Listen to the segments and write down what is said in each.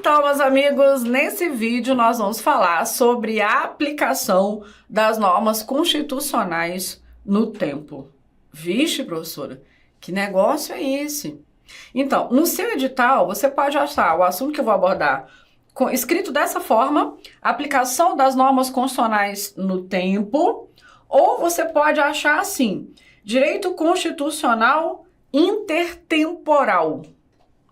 Então, meus amigos, nesse vídeo nós vamos falar sobre a aplicação das normas constitucionais no tempo. Vixe, professora, que negócio é esse? Então, no seu edital, você pode achar o assunto que eu vou abordar escrito dessa forma, aplicação das normas constitucionais no tempo, ou você pode achar assim, direito constitucional intertemporal.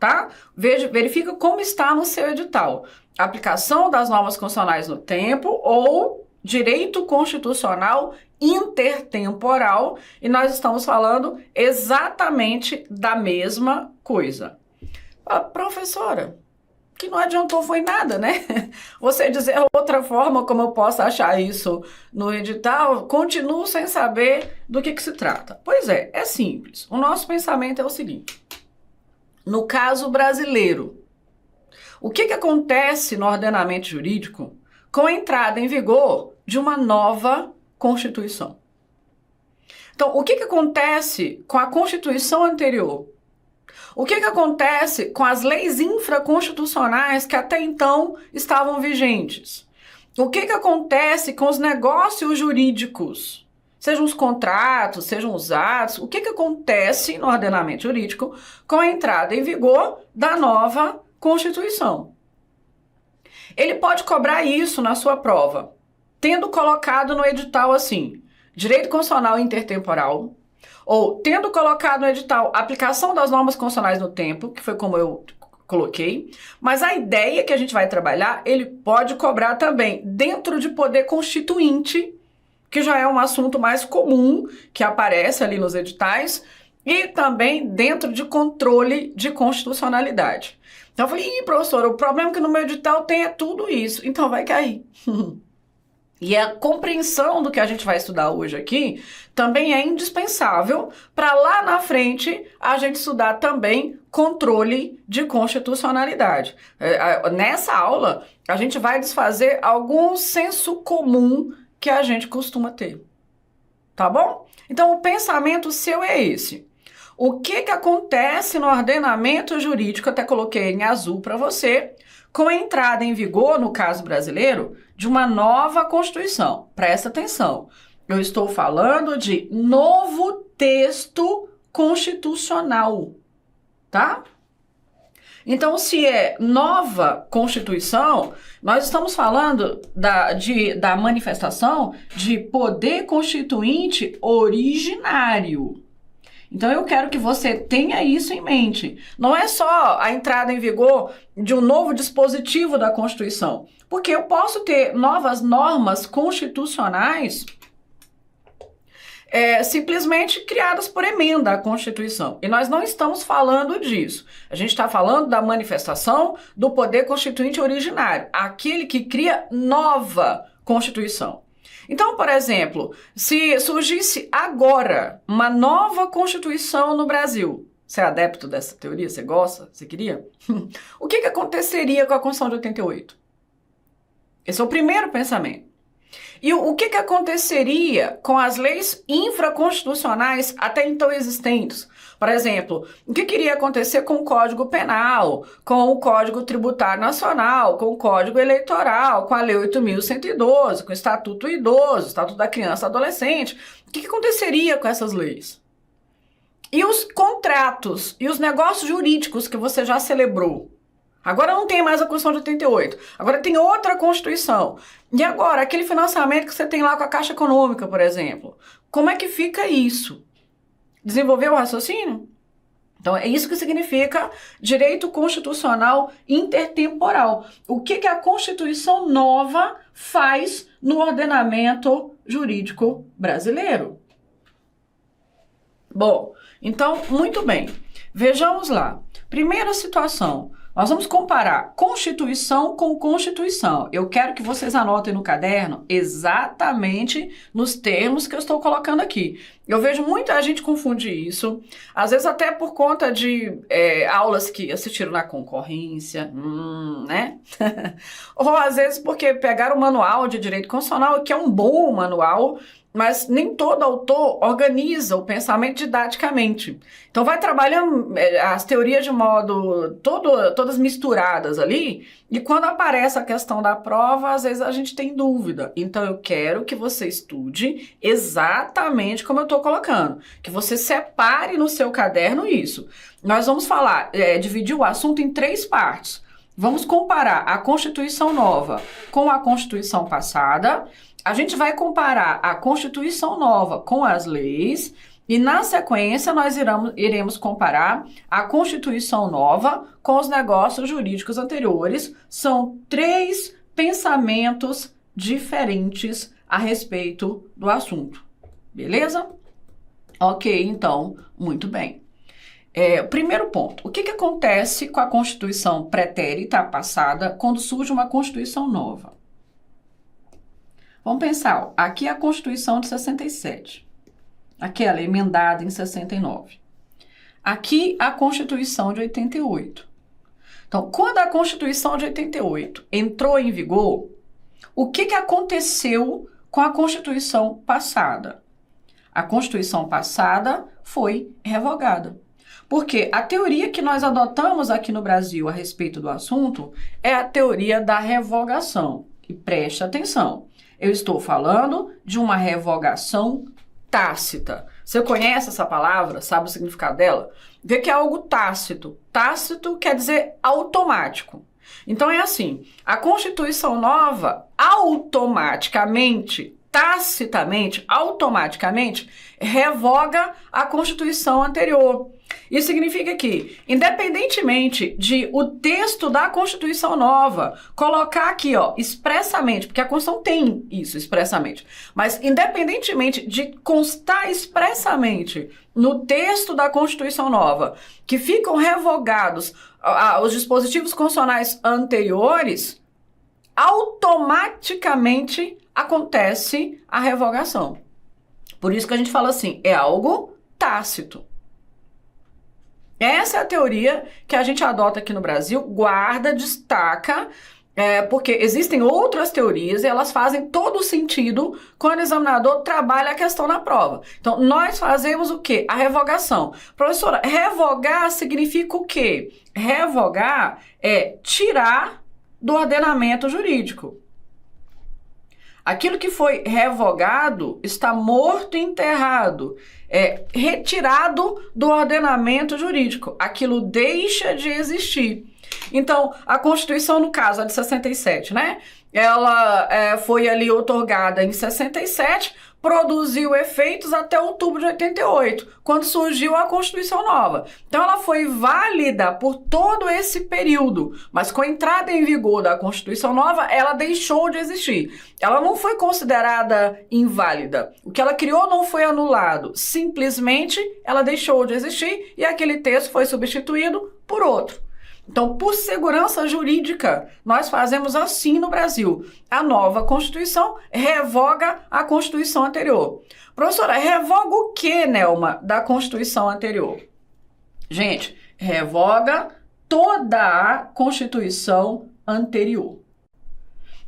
Tá? Verifica como está no seu edital. Aplicação das normas constitucionais no tempo ou direito constitucional intertemporal, e nós estamos falando exatamente da mesma coisa. Professora, que não adiantou foi nada, né? Você dizer outra forma como eu posso achar isso no edital, continuo sem saber do que se trata. Pois é simples. O nosso pensamento é o seguinte. No caso brasileiro, o que acontece no ordenamento jurídico com a entrada em vigor de uma nova Constituição? Então, o que acontece com a Constituição anterior? O que acontece com as leis infraconstitucionais que até então estavam vigentes? O que acontece com os negócios jurídicos? Sejam os contratos, sejam os atos, o que acontece no ordenamento jurídico com a entrada em vigor da nova Constituição? Ele pode cobrar isso na sua prova, tendo colocado no edital assim, direito constitucional intertemporal, ou tendo colocado no edital aplicação das normas constitucionais no tempo, que foi como eu coloquei, mas a ideia que a gente vai trabalhar, ele pode cobrar também dentro de poder constituinte, que já é um assunto mais comum, que aparece ali nos editais, e também dentro de controle de constitucionalidade. Então eu falei, professora, o problema é que no meu edital tem tudo isso, então vai cair. E a compreensão do que a gente vai estudar hoje aqui também é indispensável para lá na frente a gente estudar também controle de constitucionalidade. Nessa aula, a gente vai desfazer algum senso comum que a gente costuma ter, tá bom? Então, o pensamento seu é esse. O que acontece no ordenamento jurídico, até coloquei em azul para você, com a entrada em vigor, no caso brasileiro, de uma nova Constituição. Presta atenção, eu estou falando de novo texto constitucional, tá? Então, se é nova Constituição, nós estamos falando da manifestação de poder constituinte originário. Então, eu quero que você tenha isso em mente. Não é só a entrada em vigor de um novo dispositivo da Constituição, porque eu posso ter novas normas constitucionais simplesmente criadas por emenda à Constituição. E nós não estamos falando disso. A gente está falando da manifestação do poder constituinte originário, aquele que cria nova Constituição. Então, por exemplo, se surgisse agora uma nova Constituição no Brasil, você é adepto dessa teoria? Você gosta? Você queria? O que aconteceria com a Constituição de 88? Esse é o primeiro pensamento. E o que aconteceria com as leis infraconstitucionais até então existentes? Por exemplo, o que iria acontecer com o Código Penal, com o Código Tributário Nacional, com o Código Eleitoral, com a Lei 8.112, com o Estatuto do Idoso, o Estatuto da Criança e Adolescente? O que aconteceria com essas leis? E os contratos e os negócios jurídicos que você já celebrou? Agora não tem mais a Constituição de 88, agora tem outra Constituição. E agora, aquele financiamento que você tem lá com a Caixa Econômica, por exemplo, como é que fica isso? Desenvolveu o raciocínio? Então, é isso que significa direito constitucional intertemporal. O que a Constituição nova faz no ordenamento jurídico brasileiro? Bom, então, muito bem. Vejamos lá. Primeira situação. Nós vamos comparar Constituição com Constituição. Eu quero que vocês anotem no caderno exatamente nos termos que eu estou colocando aqui. Eu vejo muita gente confundir isso, às vezes até por conta de aulas que assistiram na concorrência, né? Ou às vezes porque pegaram o manual de direito constitucional, que é um bom manual, mas nem todo autor organiza o pensamento didaticamente. Então vai trabalhando as teorias de modo todas misturadas ali, e quando aparece a questão da prova, às vezes a gente tem dúvida. Então eu quero que você estude exatamente como eu estou colocando, que você separe no seu caderno isso. Nós vamos falar, dividir o assunto em 3 partes. Vamos comparar a Constituição nova com a Constituição passada. A gente vai comparar a Constituição nova com as leis e, na sequência, nós iremos comparar a Constituição nova com os negócios jurídicos anteriores. São 3 pensamentos diferentes a respeito do assunto. Beleza? Ok, então, muito bem. Primeiro ponto, o que acontece com a Constituição pretérita, passada, quando surge uma Constituição nova? Vamos pensar, aqui é a Constituição de 67, aquela emendada em 69. Aqui a Constituição de 88. Então, quando a Constituição de 88 entrou em vigor, o que aconteceu com a Constituição passada? A Constituição passada foi revogada. Porque a teoria que nós adotamos aqui no Brasil a respeito do assunto é a teoria da revogação. E preste atenção, eu estou falando de uma revogação tácita. Você conhece essa palavra? Sabe o significado dela? Vê que é algo tácito. Tácito quer dizer automático. Então é assim, a Constituição nova automaticamente, tacitamente, automaticamente, revoga a Constituição anterior. Isso significa que, independentemente de o texto da Constituição nova colocar aqui, ó, expressamente, porque a Constituição tem isso expressamente, mas independentemente de constar expressamente no texto da Constituição nova que ficam revogados os dispositivos constitucionais anteriores, automaticamente acontece a revogação. Por isso que a gente fala assim, é algo tácito. Essa é a teoria que a gente adota aqui no Brasil, guarda, destaca, porque existem outras teorias e elas fazem todo sentido quando o examinador trabalha a questão na prova. Então, nós fazemos o quê? A revogação. Professora, revogar significa o quê? Revogar é tirar do ordenamento jurídico. Aquilo que foi revogado está morto e enterrado, retirado do ordenamento jurídico. Aquilo deixa de existir. Então, a Constituição, no caso, a de 67, né? Ela foi ali outorgada em 67, produziu efeitos até outubro de 88, quando surgiu a Constituição nova. Então, ela foi válida por todo esse período, mas com a entrada em vigor da Constituição nova, ela deixou de existir. Ela não foi considerada inválida. O que ela criou não foi anulado. Simplesmente, ela deixou de existir e aquele texto foi substituído por outro. Então, por segurança jurídica, nós fazemos assim no Brasil. A nova Constituição revoga a Constituição anterior. Professora, revoga o que, Nelma, da Constituição anterior? Gente, revoga toda a Constituição anterior.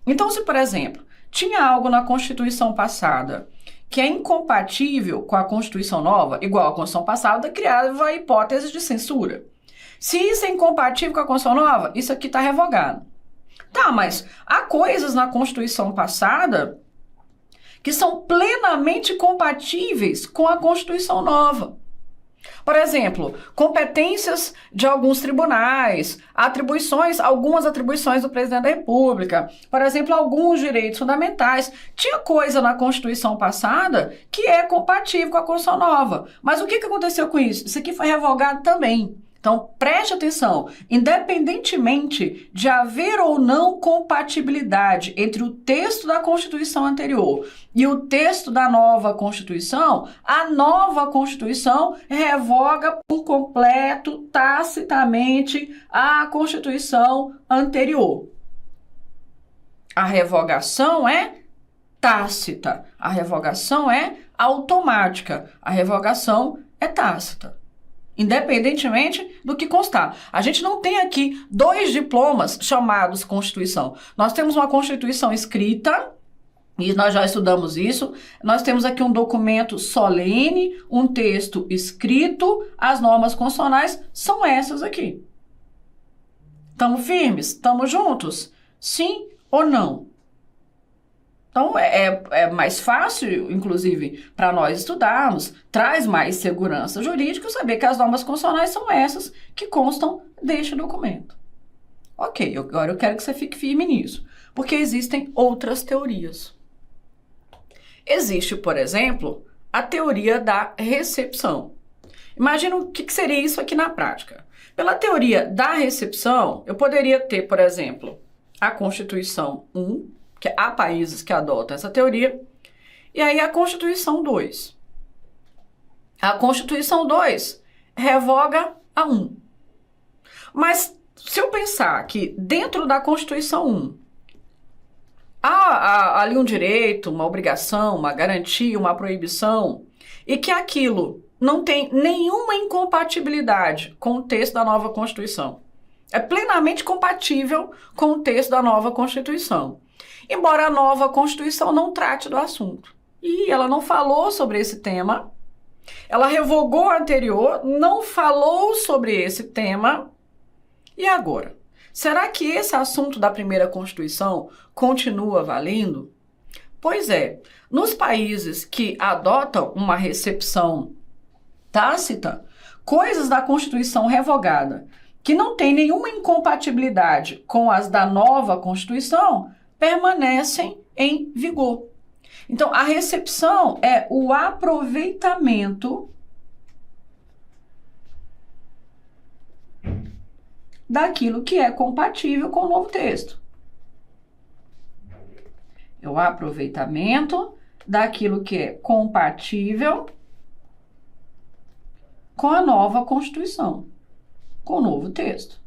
Então, se, por exemplo, tinha algo na Constituição passada que é incompatível com a Constituição nova, igual a Constituição passada, criava a hipótese de censura. Se isso é incompatível com a Constituição nova, isso aqui está revogado. Tá, mas há coisas na Constituição passada que são plenamente compatíveis com a Constituição nova. Por exemplo, competências de alguns tribunais, algumas atribuições do presidente da República, por exemplo, alguns direitos fundamentais. Tinha coisa na Constituição passada que é compatível com a Constituição nova. Mas o que aconteceu com isso? Isso aqui foi revogado também. Então, preste atenção, independentemente de haver ou não compatibilidade entre o texto da Constituição anterior e o texto da nova Constituição, a nova Constituição revoga por completo, tacitamente, a Constituição anterior. A revogação é tácita, a revogação é automática, a revogação é tácita. Independentemente do que constar. A gente não tem aqui 2 diplomas chamados Constituição. Nós temos uma Constituição escrita, e nós já estudamos isso, nós temos aqui um documento solene, um texto escrito, as normas constitucionais são essas aqui. Estamos firmes? Estamos juntos? Sim ou não? Então, é mais fácil, inclusive, para nós estudarmos, traz mais segurança jurídica saber que as normas constitucionais são essas que constam deste documento. Ok, agora eu quero que você fique firme nisso, porque existem outras teorias. Existe, por exemplo, a teoria da recepção. Imagina o que seria isso aqui na prática. Pela teoria da recepção, eu poderia ter, por exemplo, a Constituição 1, que há países que adotam essa teoria, e aí a Constituição 2. A Constituição 2 revoga a 1. Mas se eu pensar que dentro da Constituição 1 há ali um direito, uma obrigação, uma garantia, uma proibição, e que aquilo não tem nenhuma incompatibilidade com o texto da nova Constituição. É plenamente compatível com o texto da nova Constituição. Embora a nova Constituição não trate do assunto. E ela não falou sobre esse tema, ela revogou a anterior, não falou sobre esse tema. E agora? Será que esse assunto da primeira Constituição continua valendo? Pois é, nos países que adotam uma recepção tácita, coisas da Constituição revogada que não tem nenhuma incompatibilidade com as da nova Constituição permanecem em vigor. Então, a recepção é o aproveitamento daquilo que é compatível com o novo texto. É o aproveitamento daquilo que é compatível com a nova Constituição, com o novo texto.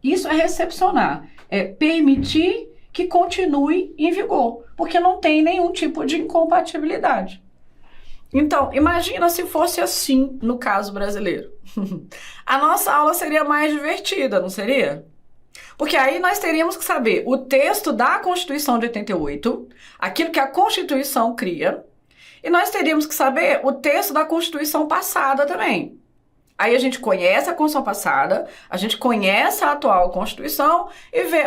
Isso é recepcionar, é permitir que continue em vigor, porque não tem nenhum tipo de incompatibilidade. Então, imagina se fosse assim no caso brasileiro. A nossa aula seria mais divertida, não seria? Porque aí nós teríamos que saber o texto da Constituição de 88, aquilo que a Constituição cria, e nós teríamos que saber o texto da Constituição passada também. Aí a gente conhece a Constituição passada, a gente conhece a atual Constituição e vê,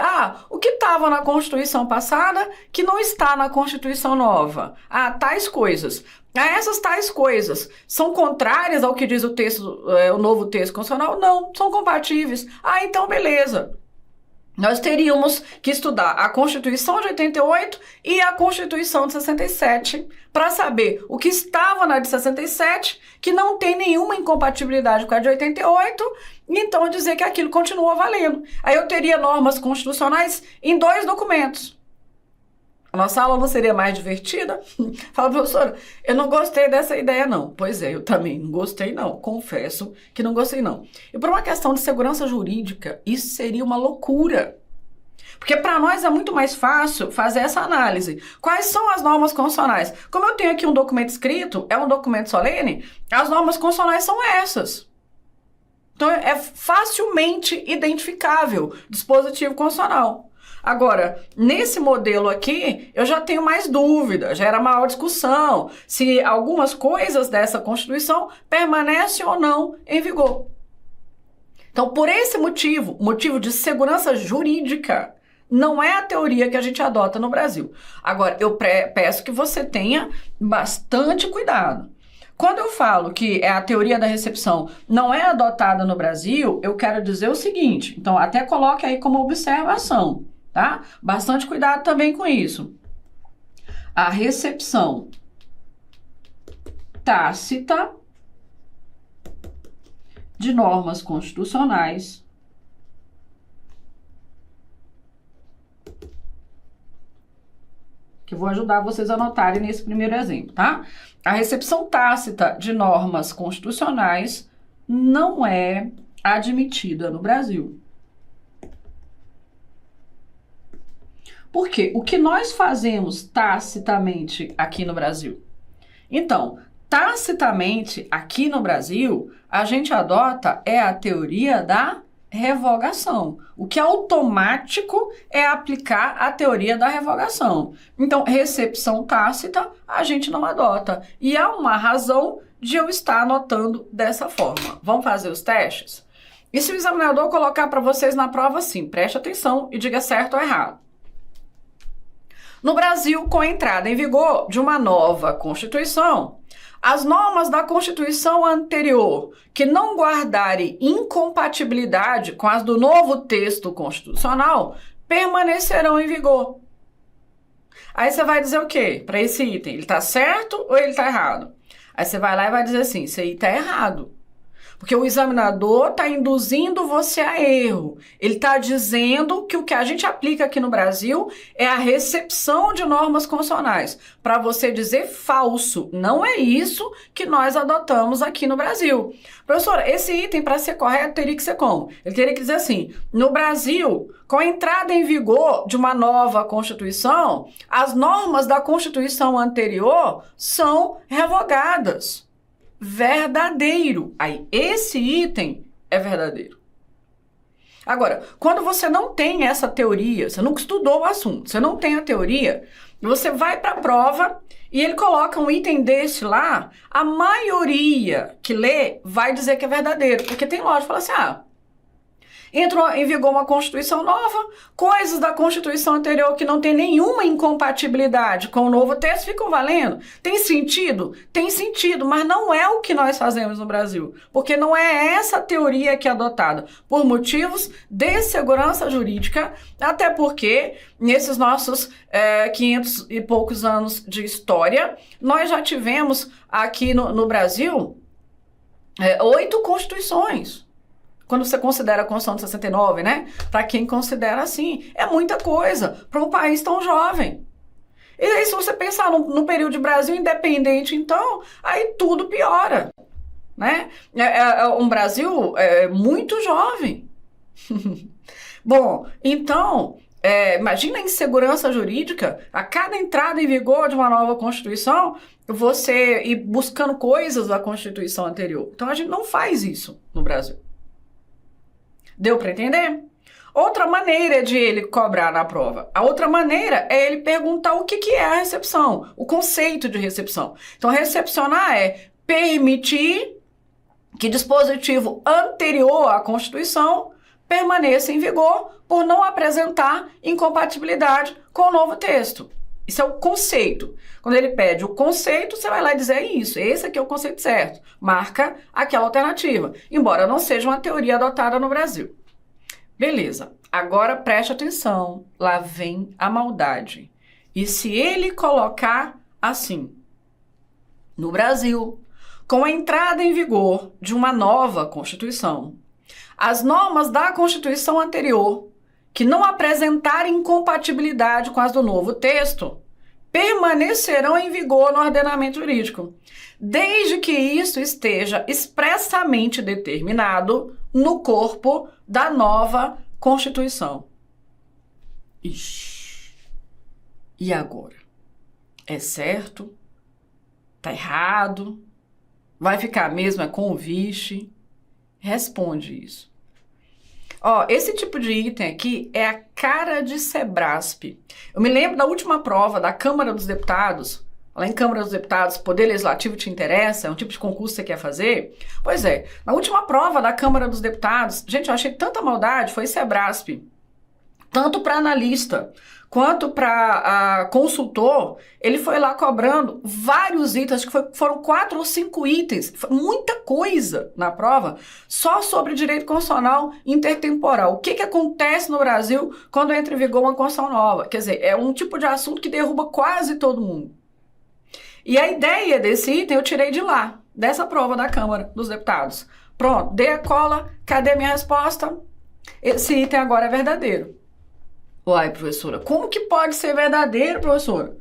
o que estava na Constituição passada que não está na Constituição nova? Tais coisas. Essas tais coisas são contrárias ao que diz o texto, o novo texto constitucional? Não, são compatíveis. Então beleza. Nós teríamos que estudar a Constituição de 88 e a Constituição de 67 para saber o que estava na de 67, que não tem nenhuma incompatibilidade com a de 88, e então dizer que aquilo continua valendo. Aí eu teria normas constitucionais em 2 documentos. A nossa aula não seria mais divertida? Fala, professora, eu não gostei dessa ideia não. Pois é, eu também não gostei não, confesso que não gostei não. E por uma questão de segurança jurídica, isso seria uma loucura. Porque para nós é muito mais fácil fazer essa análise. Quais são as normas constitucionais? Como eu tenho aqui um documento escrito, é um documento solene, as normas constitucionais são essas. Então é facilmente identificável dispositivo constitucional. Agora, nesse modelo aqui, eu já tenho mais dúvida, gera maior discussão se algumas coisas dessa Constituição permanecem ou não em vigor. Então, por esse motivo de segurança jurídica, não é a teoria que a gente adota no Brasil. Agora, eu peço que você tenha bastante cuidado. Quando eu falo que a teoria da recepção não é adotada no Brasil, eu quero dizer o seguinte, então até coloque aí como observação. Tá? Bastante cuidado também com isso. A recepção tácita de normas constitucionais que eu vou ajudar vocês a anotarem nesse primeiro exemplo, tá? A recepção tácita de normas constitucionais não é admitida no Brasil. Porque o que nós fazemos tacitamente aqui no Brasil? Então, tacitamente aqui no Brasil, a gente adota a teoria da revogação. O que é automático é aplicar a teoria da revogação. Então, recepção tácita, a gente não adota. E há uma razão de eu estar anotando dessa forma. Vamos fazer os testes? E se o examinador colocar para vocês na prova assim, preste atenção e diga certo ou errado. No Brasil, com a entrada em vigor de uma nova Constituição, as normas da Constituição anterior que não guardarem incompatibilidade com as do novo texto constitucional permanecerão em vigor. Aí você vai dizer o quê para esse item? Ele está certo ou ele está errado? Aí você vai lá e vai dizer assim, isso aí está errado. Porque o examinador está induzindo você a erro. Ele está dizendo que o que a gente aplica aqui no Brasil é a recepção de normas constitucionais. Para você dizer falso. Não é isso que nós adotamos aqui no Brasil. Professora, esse item, para ser correto, teria que ser como? Ele teria que dizer assim, no Brasil, com a entrada em vigor de uma nova Constituição, as normas da Constituição anterior são revogadas. Verdadeiro. Aí, esse item é verdadeiro. Agora, quando você não tem essa teoria, você nunca estudou o assunto, você não tem a teoria, você vai para a prova e ele coloca um item desse lá, a maioria que lê vai dizer que é verdadeiro, porque tem lógica, fala assim, entrou em vigor uma Constituição nova, coisas da Constituição anterior que não tem nenhuma incompatibilidade com o novo texto ficam valendo. Tem sentido? Tem sentido, mas não é o que nós fazemos no Brasil, porque não é essa teoria que é adotada, por motivos de segurança jurídica, até porque nesses nossos 500 e poucos anos de história, nós já tivemos aqui no Brasil 8 constituições. Quando você considera a Constituição de 69, né? Para quem considera assim, é muita coisa para um país tão jovem. E aí, se você pensar no período de Brasil independente, então, aí tudo piora, né? É um Brasil muito jovem. Bom, então, imagina a insegurança jurídica, a cada entrada em vigor de uma nova Constituição, você ir buscando coisas da Constituição anterior. Então, a gente não faz isso no Brasil. Deu para entender? Outra maneira de ele cobrar na prova. A outra maneira é ele perguntar o que é a recepção, o conceito de recepção. Então, recepcionar é permitir que dispositivo anterior à Constituição permaneça em vigor por não apresentar incompatibilidade com o novo texto. Isso é o conceito. Quando ele pede o conceito, você vai lá e dizer isso. Esse aqui é o conceito certo. Marca aquela alternativa. Embora não seja uma teoria adotada no Brasil. Beleza. Agora preste atenção. Lá vem a maldade. E se ele colocar assim, no Brasil, com a entrada em vigor de uma nova Constituição, as normas da Constituição anterior que não apresentarem incompatibilidade com as do novo texto, permanecerão em vigor no ordenamento jurídico, desde que isso esteja expressamente determinado no corpo da nova Constituição. Ixi. E agora? É certo? Tá errado? Vai ficar mesmo com o vixe? Responde isso. Esse tipo de item aqui é a cara de Sebrasp. Eu me lembro da última prova da Câmara dos Deputados. Lá em Câmara dos Deputados, Poder Legislativo te interessa? É um tipo de concurso que você quer fazer? Pois é, na última prova da Câmara dos Deputados, gente, eu achei tanta maldade, foi Sebrasp. Tanto para analista quanto para consultor, ele foi lá cobrando vários itens, acho que foram 4 ou 5 itens, muita coisa na prova, só sobre direito constitucional intertemporal. O que acontece no Brasil quando entra em vigor uma Constituição nova? Quer dizer, é um tipo de assunto que derruba quase todo mundo. E a ideia desse item eu tirei de lá, dessa prova da Câmara dos Deputados. Pronto, dei a cola, cadê minha resposta? Esse item agora é verdadeiro. Uai, professora, como que pode ser verdadeiro, professora?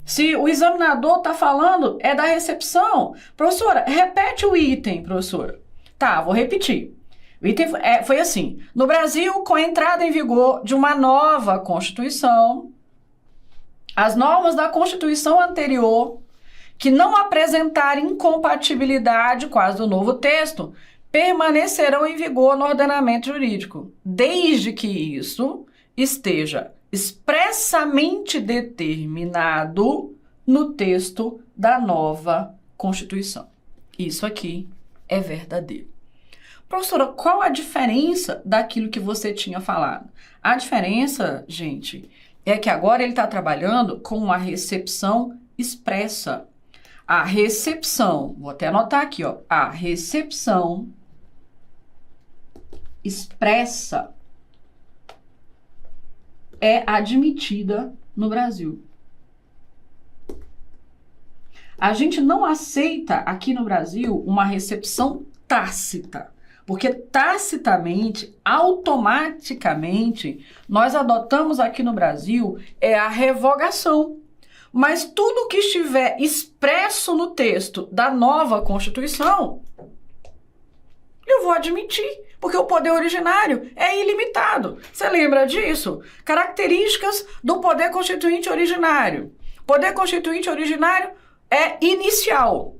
Se o examinador está falando, é da recepção. Professora, repete o item, professora. Tá, vou repetir. O item foi assim. No Brasil, com a entrada em vigor de uma nova Constituição, as normas da Constituição anterior, que não apresentarem incompatibilidade com as do novo texto, permanecerão em vigor no ordenamento jurídico, desde que isso esteja expressamente determinado no texto da nova Constituição. Isso aqui é verdadeiro. Professora, qual a diferença daquilo que você tinha falado? A diferença, gente, é que agora ele está trabalhando com uma recepção expressa. A recepção, vou até anotar aqui, ó, a recepção expressa é admitida no Brasil. A gente não aceita aqui no Brasil uma recepção tácita, porque tacitamente, automaticamente, nós adotamos aqui no Brasil a revogação. Mas tudo que estiver expresso no texto da nova Constituição, eu vou admitir, porque o poder originário é ilimitado. Você lembra disso? Características do poder constituinte originário. Poder constituinte originário é inicial.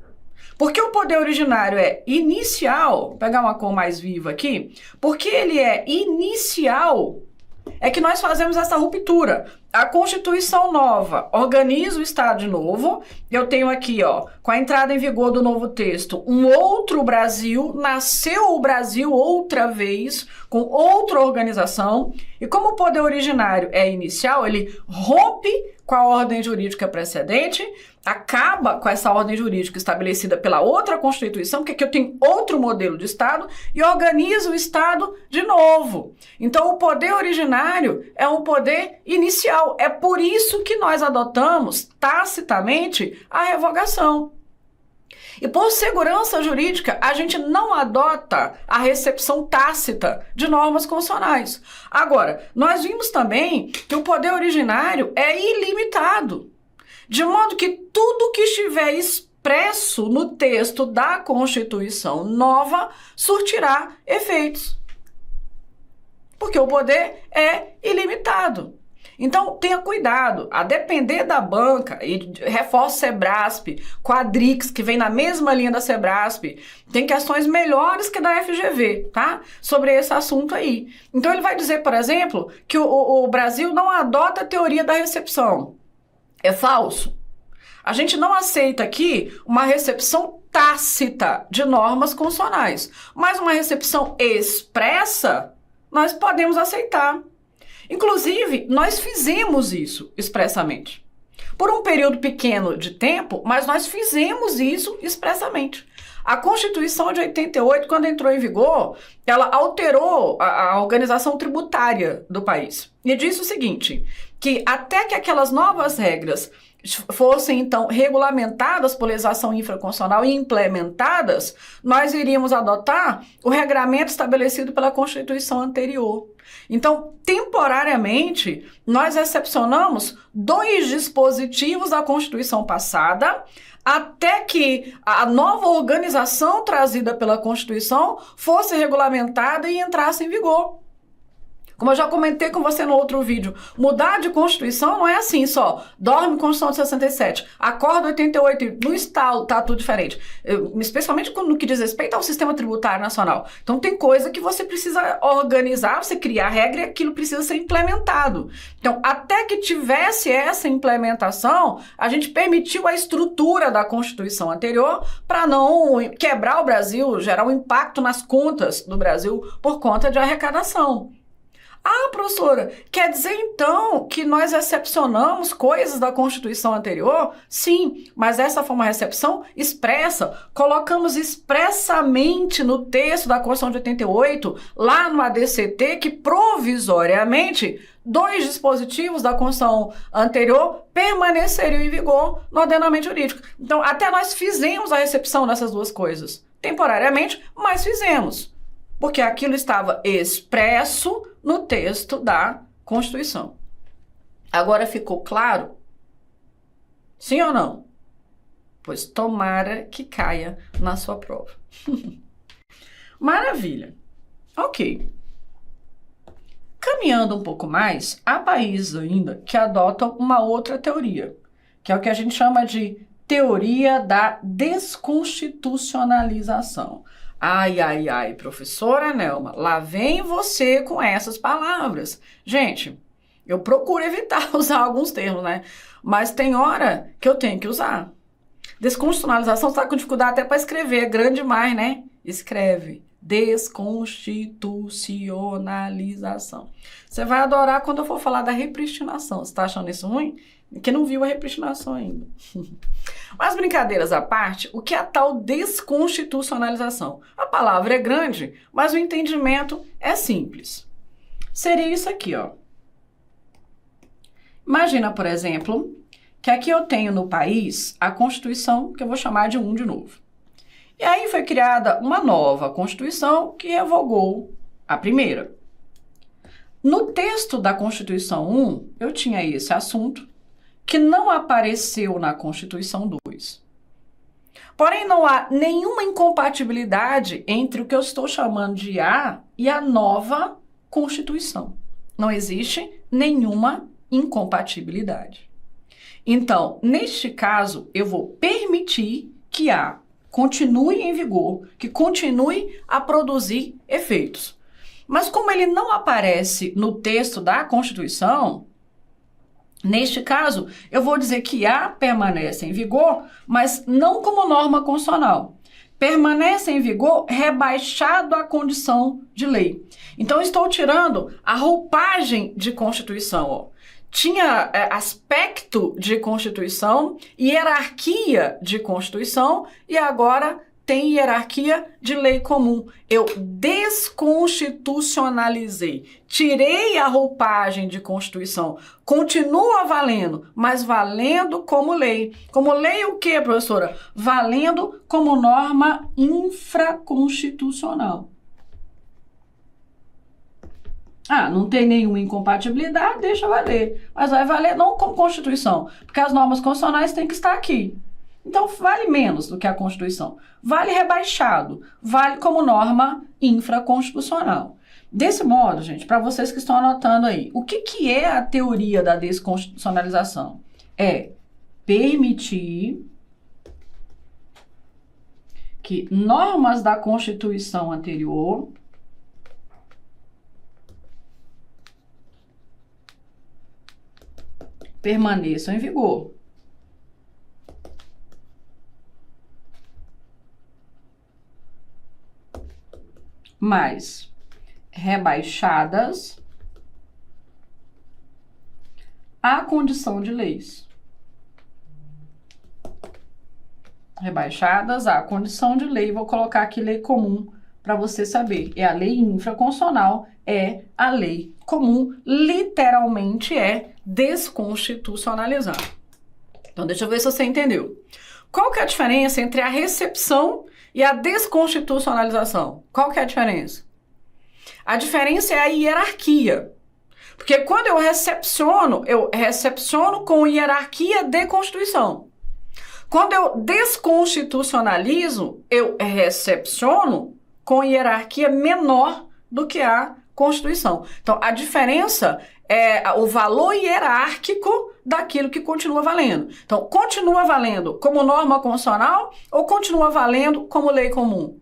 Porque o poder originário é inicial, vou pegar uma cor mais viva aqui, porque ele é inicial, é que nós fazemos essa ruptura. A Constituição nova organiza o Estado de novo. Eu tenho aqui, ó, com a entrada em vigor do novo texto, um outro Brasil, nasceu o Brasil outra vez, com outra organização. E como o poder originário é inicial, ele rompe com a ordem jurídica precedente, acaba com essa ordem jurídica estabelecida pela outra Constituição, porque aqui eu tenho outro modelo de Estado, e organiza o Estado de novo. Então, o poder originário é um poder inicial. É por isso que nós adotamos tacitamente a revogação. E por segurança jurídica, a gente não adota a recepção tácita de normas constitucionais. Agora, nós vimos também que o poder originário é ilimitado, de modo que tudo que estiver expresso no texto da Constituição nova surtirá efeitos, porque o poder é ilimitado. Então, tenha cuidado, a depender da banca, e reforça o Sebrasp, Quadrix, que vem na mesma linha da Sebrasp, tem questões melhores que da FGV, tá? Sobre esse assunto aí. Então, ele vai dizer, por exemplo, que o Brasil não adota a teoria da recepção. É falso. A gente não aceita aqui uma recepção tácita de normas constitucionais, mas uma recepção expressa, nós podemos aceitar. Inclusive, nós fizemos isso expressamente. Por um período pequeno de tempo, mas nós fizemos isso expressamente. A Constituição de 88, quando entrou em vigor, ela alterou a organização tributária do país. E disse o seguinte, que até que aquelas novas regras fossem, então, regulamentadas por legislação infraconstitucional e implementadas, nós iríamos adotar o regramento estabelecido pela Constituição anterior. Então, temporariamente, nós excepcionamos 2 dispositivos da Constituição passada, até que a nova organização trazida pela Constituição fosse regulamentada e entrasse em vigor. Como eu já comentei com você no outro vídeo, mudar de Constituição não é assim só. Dorme Constituição de 67, acorda 88, no estalo tá tudo diferente. Especialmente no que diz respeito ao sistema tributário nacional. Então tem coisa que você precisa organizar, você criar regra e aquilo precisa ser implementado. Então até que tivesse essa implementação, a gente permitiu a estrutura da Constituição anterior para não quebrar o Brasil, gerar um impacto nas contas do Brasil por conta de arrecadação. Ah, professora, quer dizer então que nós excepcionamos coisas da Constituição anterior? Sim, mas essa foi uma recepção expressa. Colocamos expressamente no texto da Constituição de 88, lá no ADCT, que provisoriamente 2 dispositivos da Constituição anterior permaneceriam em vigor no ordenamento jurídico. Então, até nós fizemos a recepção dessas 2 coisas. Temporariamente, mas fizemos. Porque aquilo estava expresso no texto da Constituição. Agora ficou claro? Sim ou não? Pois tomara que caia na sua prova. Maravilha. Ok. Caminhando um pouco mais, há países ainda que adotam uma outra teoria, que é o que a gente chama de teoria da desconstitucionalização. Ai, ai, ai, professora Nelma, lá vem você com essas palavras. Gente, eu procuro evitar usar alguns termos, né? Mas tem hora que eu tenho que usar. Desconstitucionalização, você tá com dificuldade até para escrever, é grande demais, né? Escreve. Desconstitucionalização. Você vai adorar quando eu for falar da repristinação. Você tá achando isso ruim? Que não viu a repristinação ainda. Mas brincadeiras à parte, o que é a tal desconstitucionalização? A palavra é grande, mas o entendimento é simples. Seria isso aqui, ó. Imagina, por exemplo, que aqui eu tenho no país a Constituição, que eu vou chamar de 1 de novo. E aí foi criada uma nova Constituição que revogou a primeira. No texto da Constituição 1, eu tinha esse assunto que não apareceu na Constituição 2. Porém, não há nenhuma incompatibilidade entre o que eu estou chamando de A e a nova Constituição. Não existe nenhuma incompatibilidade. Então, neste caso, eu vou permitir que A continue em vigor, que continue a produzir efeitos. Mas como ele não aparece no texto da Constituição, neste caso, eu vou dizer que A permanece em vigor, mas não como norma constitucional. Permanece em vigor rebaixado à condição de lei. Então, estou tirando a roupagem de Constituição, ó. Tinha aspecto de Constituição, hierarquia de Constituição e agora tem hierarquia de lei comum. Eu desconstitucionalizei, tirei a roupagem de Constituição, continua valendo, mas valendo como lei. Como lei o quê, professora? Valendo como norma infraconstitucional. Ah, não tem nenhuma incompatibilidade, deixa valer. Mas vai valer não como Constituição, porque as normas constitucionais têm que estar aqui. Então, vale menos do que a Constituição. Vale rebaixado, vale como norma infraconstitucional. Desse modo, gente, para vocês que estão anotando aí, o que é a teoria da desconstitucionalização? É permitir que normas da Constituição anterior permaneçam em vigor. Mas rebaixadas à condição de leis. Rebaixadas à condição de lei. Vou colocar aqui lei comum para você saber. É a lei infraconstitucional, é a lei comum, literalmente é desconstitucionalizar. Então, deixa eu ver se você entendeu. Qual que é a diferença entre a recepção e a desconstitucionalização? Qual que é a diferença? A diferença é a hierarquia. Porque quando eu recepciono com hierarquia de Constituição. Quando eu desconstitucionalizo, eu recepciono com hierarquia menor do que a Constituição. Então, a diferença é o valor hierárquico daquilo que continua valendo. Então, continua valendo como norma constitucional ou continua valendo como lei comum?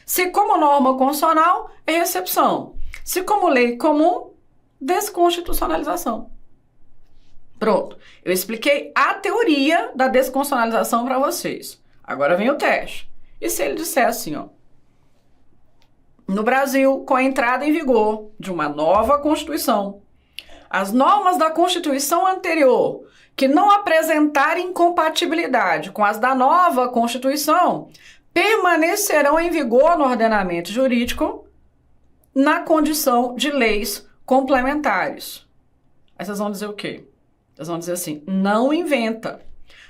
Se como norma constitucional, é recepção. Se como lei comum, desconstitucionalização. Pronto. Eu expliquei a teoria da desconstitucionalização para vocês. Agora vem o teste. E se ele disser assim, ó? No Brasil, com a entrada em vigor de uma nova Constituição, as normas da Constituição anterior que não apresentarem incompatibilidade com as da nova Constituição permanecerão em vigor no ordenamento jurídico na condição de leis complementares. Aí vocês vão dizer o quê? Vocês vão dizer assim, não inventa.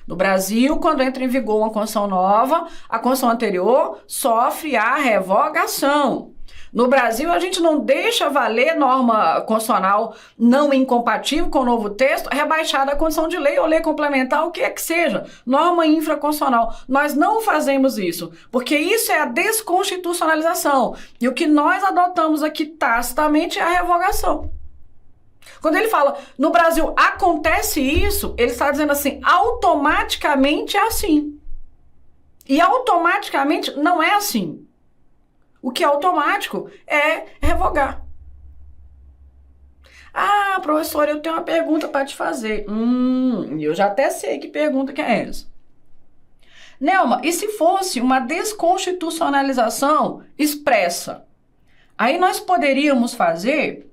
No Brasil, quando entra em vigor uma Constituição nova, a Constituição anterior sofre a revogação. No Brasil, a gente não deixa valer norma constitucional não incompatível com o novo texto, rebaixada à condição de lei ou lei complementar, o que é que seja, norma infraconstitucional. Nós não fazemos isso, porque isso é a desconstitucionalização. E o que nós adotamos aqui tacitamente é a revogação. Quando ele fala, no Brasil acontece isso, ele está dizendo assim, automaticamente é assim. E automaticamente não é assim. O que é automático é revogar. Ah, professora, eu tenho uma pergunta para te fazer. Eu já até sei que pergunta que é essa. Nelma, e se fosse uma desconstitucionalização expressa? Aí nós poderíamos fazer...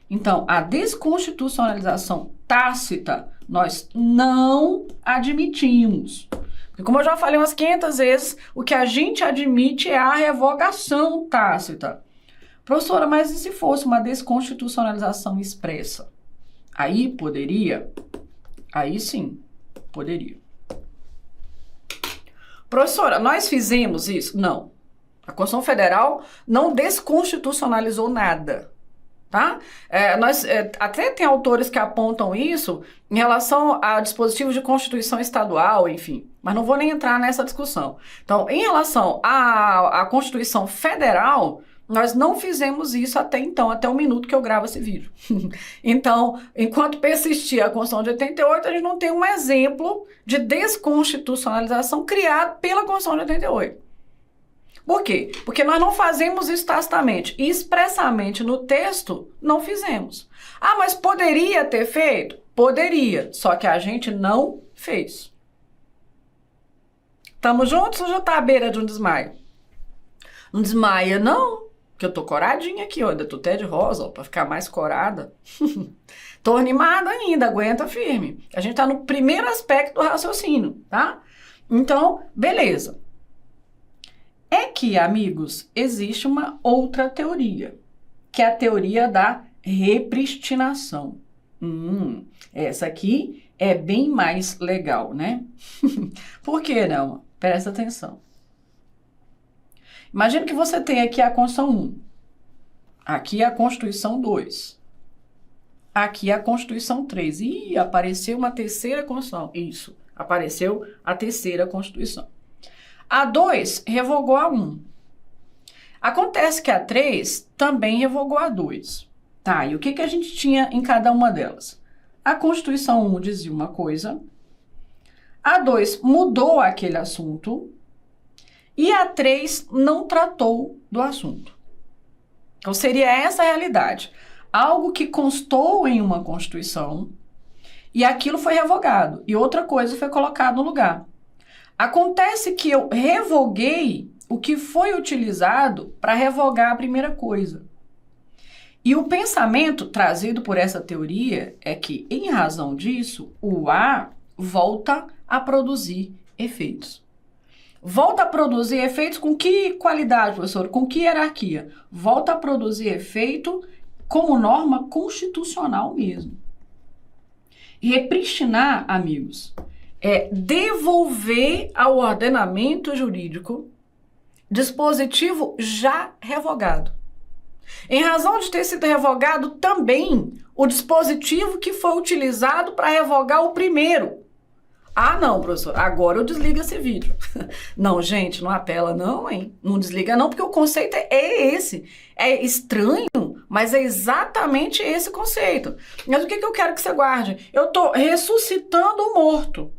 Então, a desconstitucionalização tácita, nós não admitimos. Porque, como eu já falei umas 500 vezes, o que a gente admite é a revogação tácita. Professora, mas e se fosse uma desconstitucionalização expressa? Aí poderia? Aí sim, poderia. Professora, nós fizemos isso? Não. A Constituição Federal não desconstitucionalizou nada. Tá? Até tem autores que apontam isso em relação a dispositivos de Constituição Estadual, enfim, mas não vou nem entrar nessa discussão. Então, em relação à Constituição Federal, nós não fizemos isso até então, até o minuto que eu gravo esse vídeo. Então, enquanto persistir a Constituição de 88, a gente não tem um exemplo de desconstitucionalização criado pela Constituição de 88. Por quê? Porque nós não fazemos isso tacitamente. E expressamente no texto, não fizemos. Ah, mas poderia ter feito? Poderia, só que a gente não fez. Tamo juntos ou já tá à beira de um desmaio? Não desmaia, não. Porque eu tô coradinha aqui, ó. Ainda tô até de rosa, ó, pra ficar mais corada. Tô animada ainda, aguenta firme. A gente tá no primeiro aspecto do raciocínio, tá? Então, beleza. É que, amigos, existe uma outra teoria, que é a teoria da repristinação. Essa aqui é bem mais legal, né? Por quê, não? Presta atenção. Imagina que você tem aqui a Constituição 1, aqui a Constituição 2, aqui a Constituição 3. Ih, apareceu uma terceira Constituição. Isso, apareceu a terceira Constituição. A 2 revogou a 1. Acontece que a 3 também revogou a 2. Tá, e o que a gente tinha em cada uma delas? A Constituição 1 dizia uma coisa, a 2 mudou aquele assunto e a 3 não tratou do assunto. Então, seria essa a realidade. Algo que constou em uma Constituição e aquilo foi revogado e outra coisa foi colocada no lugar. Acontece que eu revoguei o que foi utilizado para revogar a primeira coisa. E o pensamento trazido por essa teoria é que, em razão disso, o A volta a produzir efeitos. Volta a produzir efeitos com que qualidade, professor? Com que hierarquia? Volta a produzir efeito como norma constitucional mesmo. Repristinar, amigos, é devolver ao ordenamento jurídico dispositivo já revogado. Em razão de ter sido revogado também o dispositivo que foi utilizado para revogar o primeiro. Ah, não, professor, agora eu desligo esse vídeo. Não, gente, não apela não, hein? Não desliga não, porque o conceito é esse. É estranho, mas é exatamente esse conceito. Mas o que eu quero que você guarde? Eu estou ressuscitando o morto.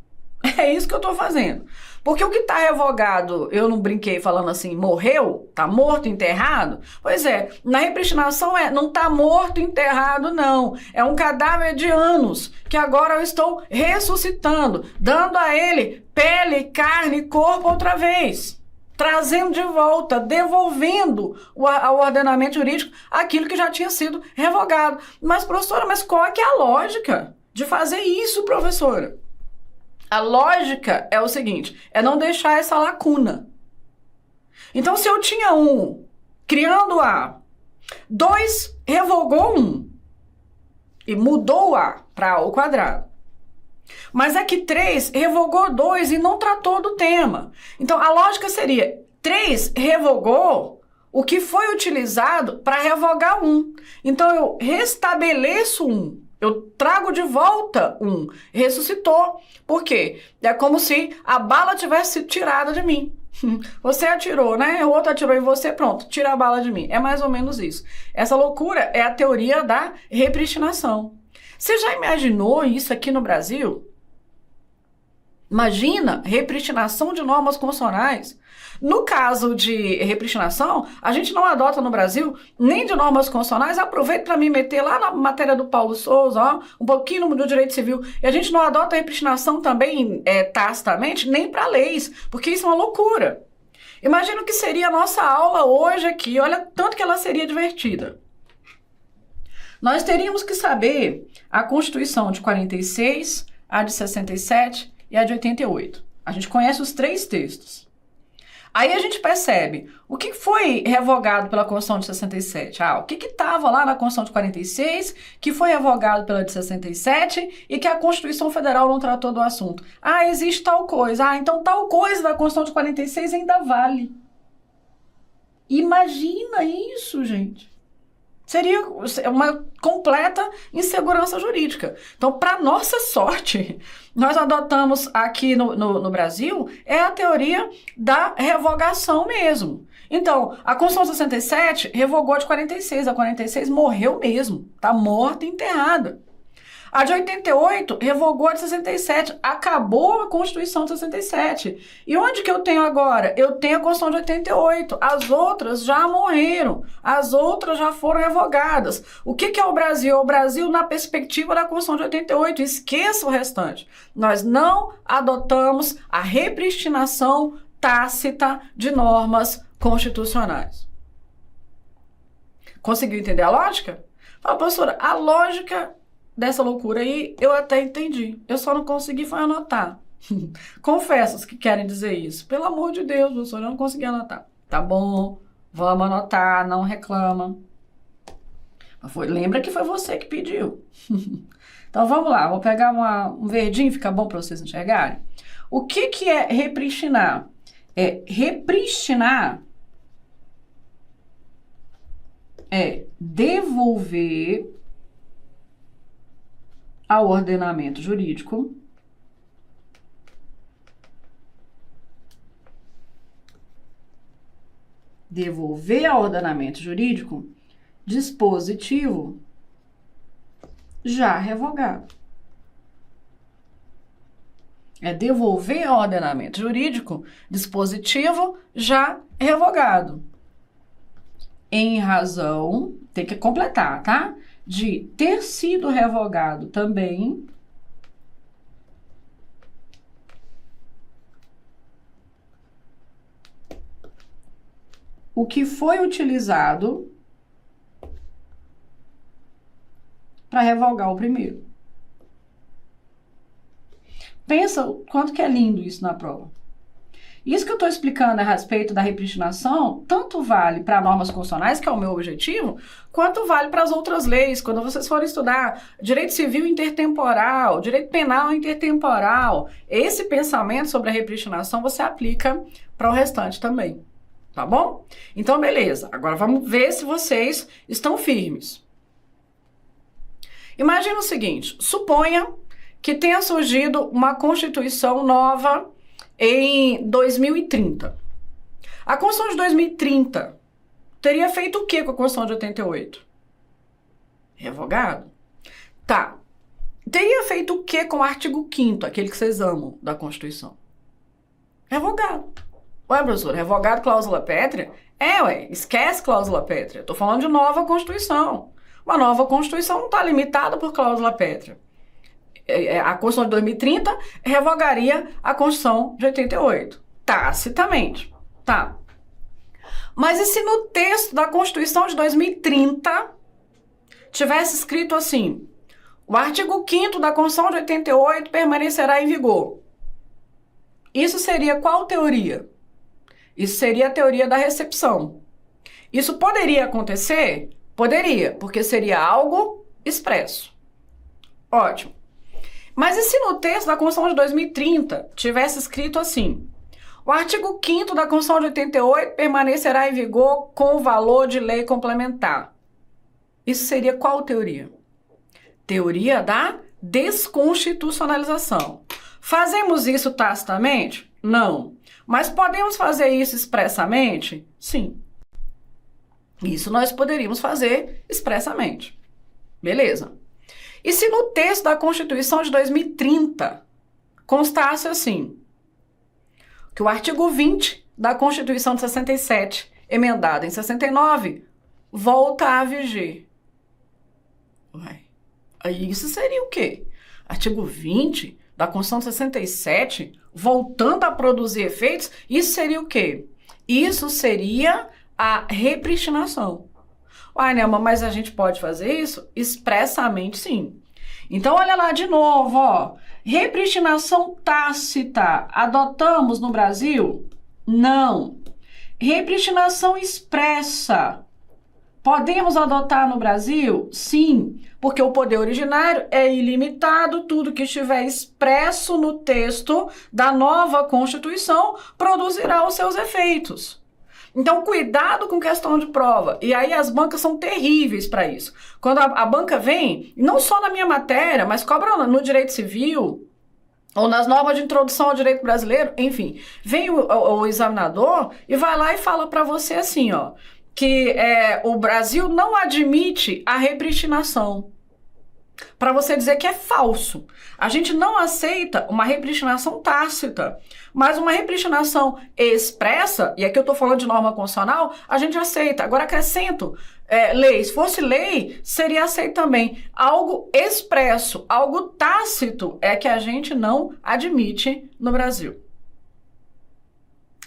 É isso que eu estou fazendo. Porque o que está revogado, eu não brinquei falando assim, morreu? Está morto, enterrado? Pois é, na repristinação não está morto, enterrado, não. É um cadáver de anos, que agora eu estou ressuscitando, dando a ele pele, carne, corpo outra vez. Trazendo de volta, devolvendo ao ordenamento jurídico aquilo que já tinha sido revogado. Mas, professora, mas qual é que é a lógica de fazer isso, professora? A lógica é o seguinte, é não deixar essa lacuna. Então, se eu tinha 1 criando A, 2 revogou 1 e mudou A para A ao quadrado. Mas aqui 3 revogou 2 e não tratou do tema. Então, a lógica seria, 3 revogou o que foi utilizado para revogar 1. Então, eu restabeleço 1. Eu trago de volta 1. Ressuscitou. Por quê? É como se a bala tivesse sido tirada de mim. Você atirou, né? O outro atirou em você, pronto, tira a bala de mim. É mais ou menos isso. Essa loucura é a teoria da repristinação. Você já imaginou isso aqui no Brasil? Imagina repristinação de normas constitucionais. No caso de repristinação, a gente não adota no Brasil nem de normas constitucionais. Aproveito para me meter lá na matéria do Paulo Souza, ó, um pouquinho no direito civil. E a gente não adota a repristinação também tacitamente, nem para leis, porque isso é uma loucura. Imagina o que seria a nossa aula hoje aqui. Olha tanto que ela seria divertida. Nós teríamos que saber a Constituição de 46, a de 67 e a de 88. A gente conhece os 3 textos. Aí a gente percebe o que foi revogado pela Constituição de 67. O que estava lá na Constituição de 46, que foi revogado pela de 67 e que a Constituição Federal não tratou do assunto. Existe tal coisa. Então tal coisa da Constituição de 46 ainda vale. Imagina isso, gente. Seria uma completa insegurança jurídica. Então, para nossa sorte, nós adotamos aqui no Brasil a teoria da revogação mesmo. Então, a Constituição de 67 revogou a de 46. A 46 morreu mesmo. Está morta e enterrada. A de 88 revogou a de 67. Acabou a Constituição de 67. E onde que eu tenho agora? Eu tenho a Constituição de 88. As outras já morreram. As outras já foram revogadas. O que é o Brasil? O Brasil na perspectiva da Constituição de 88. Esqueça o restante. Nós não adotamos a repristinação tácita de normas constitucionais. Conseguiu entender a lógica? Fala, professora, a lógica dessa loucura aí, eu até entendi. Eu só não consegui foi anotar. Confesso os que querem dizer isso. Pelo amor de Deus, professor, eu não consegui anotar. Tá bom, vamos anotar, não reclama. Lembra que foi você que pediu. Então vamos lá, vou pegar um verdinho, fica bom para vocês enxergarem. O que é repristinar? Repristinar é devolver ao ordenamento jurídico dispositivo já revogado. Devolver ao ordenamento jurídico dispositivo já revogado. Em razão, tem que completar, tá? De ter sido revogado também o que foi utilizado para revogar o primeiro. Pensa o quanto que é lindo isso na prova. Isso que eu estou explicando a respeito da repristinação, tanto vale para normas constitucionais, que é o meu objetivo, quanto vale para as outras leis. Quando vocês forem estudar direito civil intertemporal, direito penal intertemporal, esse pensamento sobre a repristinação você aplica para o restante também. Tá bom? Então, beleza. Agora vamos ver se vocês estão firmes. Imagina o seguinte, suponha que tenha surgido uma Constituição nova em 2030. A Constituição de 2030 teria feito o que com a Constituição de 88? Revogado. Tá. Teria feito o que com o artigo 5º, aquele que vocês amam da Constituição? Revogado. Ué, professor, revogado cláusula pétrea? Esquece cláusula pétrea. Tô falando de nova Constituição. Uma nova Constituição não está limitada por cláusula pétrea. A Constituição de 2030 revogaria a Constituição de 88. Tacitamente. Tá. Mas e se no texto da Constituição de 2030 tivesse escrito assim: o artigo 5º da Constituição de 88 permanecerá em vigor? Isso seria qual teoria? Isso seria a teoria da recepção. Isso poderia acontecer? Poderia, porque seria algo expresso. Ótimo. Mas e se no texto da Constituição de 2030 tivesse escrito assim: o artigo 5º da Constituição de 88 permanecerá em vigor com o valor de lei complementar? Isso seria qual teoria? Teoria da desconstitucionalização. Fazemos isso tacitamente? Não. Mas podemos fazer isso expressamente? Sim. Isso nós poderíamos fazer expressamente. Beleza. E se no texto da Constituição de 2030 constasse assim, que o artigo 20 da Constituição de 67, emendado em 69, volta a viger. Uai, aí isso seria o quê? Artigo 20 da Constituição de 67, voltando a produzir efeitos, isso seria o quê? Isso seria a repristinação. Uai, Nelma, mas a gente pode fazer isso? Expressamente, sim. Então, olha lá de novo, ó. Repristinação tácita, adotamos no Brasil? Não. Repristinação expressa, podemos adotar no Brasil? Sim, porque o poder originário é ilimitado, tudo que estiver expresso no texto da nova Constituição produzirá os seus efeitos. Então, cuidado com questão de prova. E aí as bancas são terríveis para isso. Quando a banca vem, não só na minha matéria, mas cobra no direito civil, ou nas normas de introdução ao direito brasileiro, enfim, vem o examinador e vai lá e fala para você assim, ó, que o Brasil não admite a repristinação. Para você dizer que é falso. A gente não aceita uma repristinação tácita, mas uma repristinação expressa, e aqui eu estou falando de norma constitucional, a gente aceita. Agora acrescento, lei. Se fosse lei, seria aceito também. Algo expresso, algo tácito é que a gente não admite no Brasil.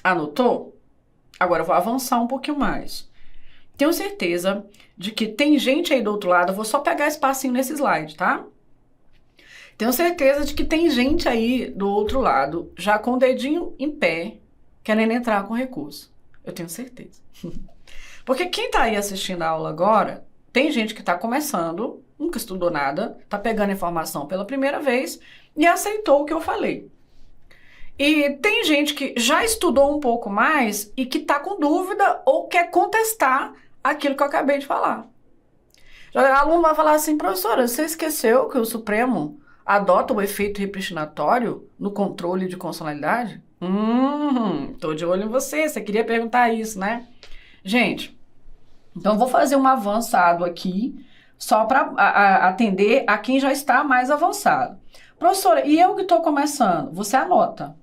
Anotou? Agora eu vou avançar um pouquinho mais. Tenho certeza de que tem gente aí do outro lado, eu vou só pegar espacinho nesse slide, tá? Tenho certeza de que tem gente aí do outro lado, já com o dedinho em pé, querendo entrar com recurso. Eu tenho certeza. Porque quem tá aí assistindo a aula agora, tem gente que tá começando, nunca estudou nada, tá pegando informação pela primeira vez e aceitou o que eu falei. E tem gente que já estudou um pouco mais e que tá com dúvida ou quer contestar aquilo que eu acabei de falar. O aluno vai falar assim, professora, você esqueceu que o Supremo adota o efeito repristinatório no controle de constitucionalidade? Tô de olho em você queria perguntar isso, né? Gente, então eu vou fazer um avançado aqui, só para atender a quem já está mais avançado. Professora, e eu que estou começando? Você anota.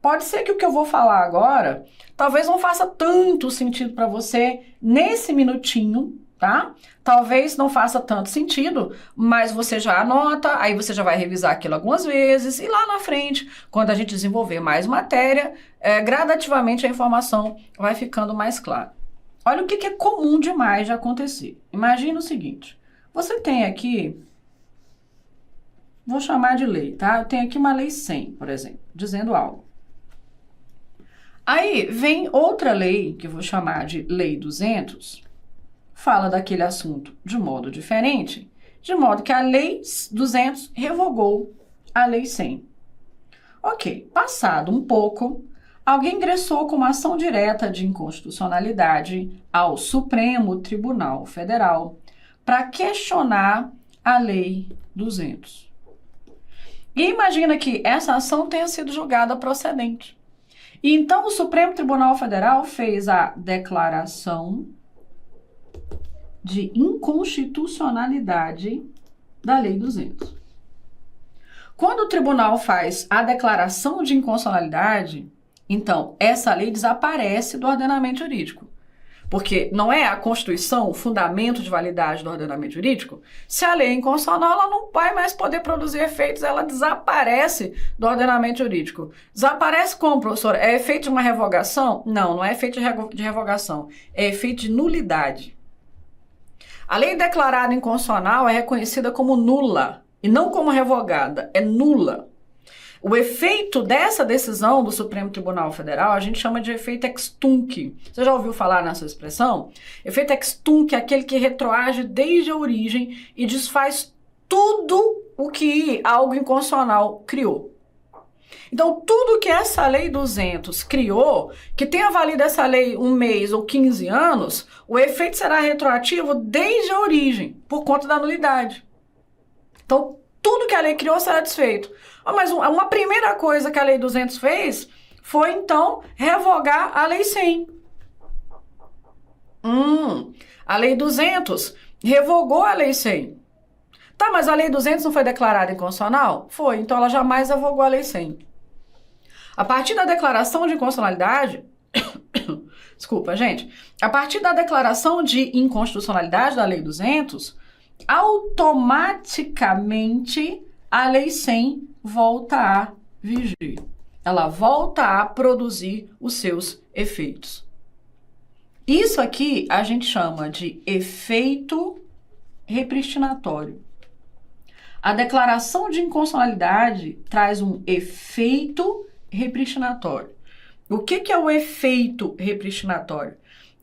Pode ser que o que eu vou falar agora talvez não faça tanto sentido para você nesse minutinho, tá? Talvez não faça tanto sentido, mas você já anota, aí você já vai revisar aquilo algumas vezes e lá na frente, quando a gente desenvolver mais matéria, gradativamente a informação vai ficando mais clara. Olha o que é comum demais de acontecer. Imagina o seguinte, você tem aqui, vou chamar de lei, tá? Eu tenho aqui uma lei 100, por exemplo, dizendo algo. Aí vem outra lei, que eu vou chamar de lei 200, fala daquele assunto de modo diferente, de modo que a lei 200 revogou a lei 100. Ok, passado um pouco, alguém ingressou com uma ação direta de inconstitucionalidade ao Supremo Tribunal Federal para questionar a lei 200. E imagina que essa ação tenha sido julgada procedente. E então o Supremo Tribunal Federal fez a declaração de inconstitucionalidade da Lei 200. Quando o tribunal faz a declaração de inconstitucionalidade, então essa lei desaparece do ordenamento jurídico. Porque não é a Constituição o fundamento de validade do ordenamento jurídico? Se a lei é inconstitucional, ela não vai mais poder produzir efeitos, ela desaparece do ordenamento jurídico. Desaparece como, professor? É efeito de uma revogação? Não, não é efeito de revogação, é efeito de nulidade. A lei declarada inconstitucional é reconhecida como nula, e não como revogada, é nula. O efeito dessa decisão do Supremo Tribunal Federal, a gente chama de efeito ex tunc. Você já ouviu falar nessa expressão? Efeito ex tunc é aquele que retroage desde a origem e desfaz tudo o que algo inconstitucional criou. Então, tudo que essa Lei 200 criou, que tenha valido essa lei 1 mês ou 15 anos, o efeito será retroativo desde a origem, por conta da nulidade. Então, tudo que a lei criou será desfeito. Mas uma primeira coisa que a Lei 200 fez foi, então, revogar a Lei 100. A Lei 200 revogou a Lei 100. Tá, mas a Lei 200 não foi declarada inconstitucional? Foi, então ela jamais revogou a Lei 100. A partir da declaração de inconstitucionalidade, desculpa, gente, a partir da declaração de inconstitucionalidade da Lei 200, automaticamente a Lei 100 volta a vigir. Ela volta a produzir os seus efeitos. Isso aqui a gente chama de efeito repristinatório. A declaração de inconstitucionalidade traz um efeito repristinatório. O que é o efeito repristinatório?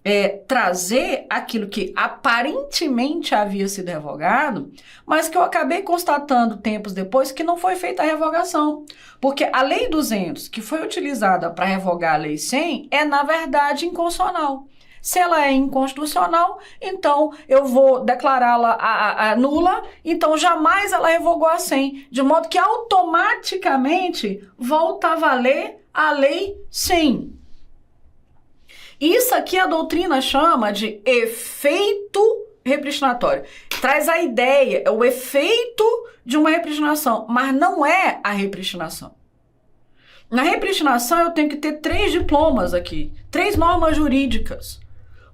É trazer aquilo que aparentemente havia sido revogado, mas que eu acabei constatando tempos depois que não foi feita a revogação. Porque a Lei 200, que foi utilizada para revogar a Lei 100, é, na verdade, inconstitucional. Se ela é inconstitucional, então eu vou declará-la nula, então jamais ela revogou a 100, de modo que automaticamente volta a valer a Lei 100. Isso aqui a doutrina chama de efeito repristinatório. Traz a ideia, é o efeito de uma repristinação, mas não é a repristinação. Na repristinação eu tenho que ter 3 diplomas aqui, 3 normas jurídicas.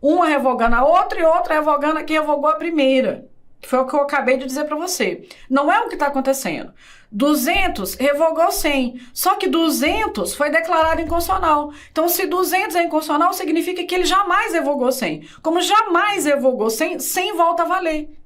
Uma revogando a outra e outra revogando a que revogou a primeira. Que foi o que eu acabei de dizer para você. Não é o que está acontecendo. 200 revogou 100. Só que 200 foi declarado inconstitucional. Então, se 200 é inconstitucional, significa que ele jamais revogou 100. Como jamais revogou 100, 100 volta a valer.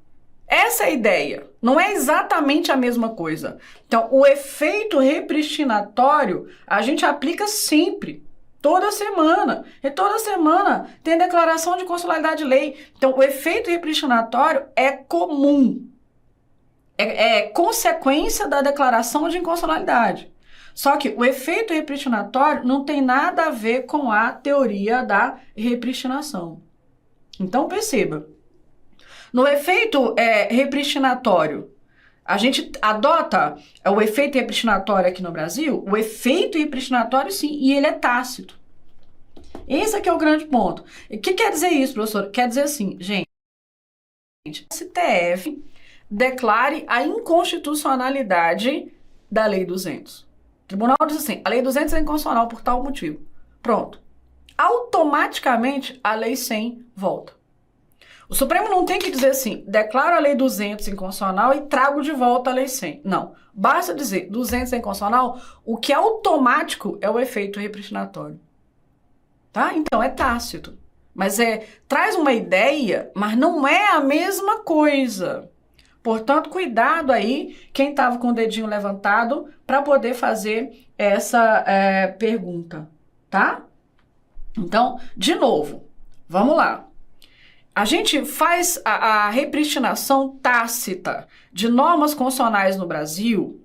Essa é a ideia. Não é exatamente a mesma coisa. Então, o efeito repristinatório a gente aplica sempre. Toda semana. E toda semana tem declaração de constitucionalidade de lei. Então, o efeito repristinatório é comum. É consequência da declaração de inconstitucionalidade. Só que o efeito repristinatório não tem nada a ver com a teoria da repristinação. Então, perceba. No efeito repristinatório, a gente adota o efeito repristinatório aqui no Brasil, o efeito repristinatório sim, e ele é tácito. Esse aqui é o grande ponto. O que quer dizer isso, professor? Quer dizer assim, gente, o STF declare a inconstitucionalidade da Lei 200. O tribunal diz assim, a Lei 200 é inconstitucional por tal motivo. Pronto. Automaticamente a Lei 100 volta. O Supremo não tem que dizer assim, declaro a Lei 200 inconstitucional e trago de volta a Lei 100. Não. Basta dizer 200 é inconstitucional, o que é automático é o efeito repristinatório. Tá? Então, é tácito. Mas traz uma ideia, mas não é a mesma coisa. Portanto, cuidado aí, quem estava com o dedinho levantado, para poder fazer essa pergunta. Tá? Então, de novo, vamos lá. A gente faz a repristinação tácita de normas constitucionais no Brasil?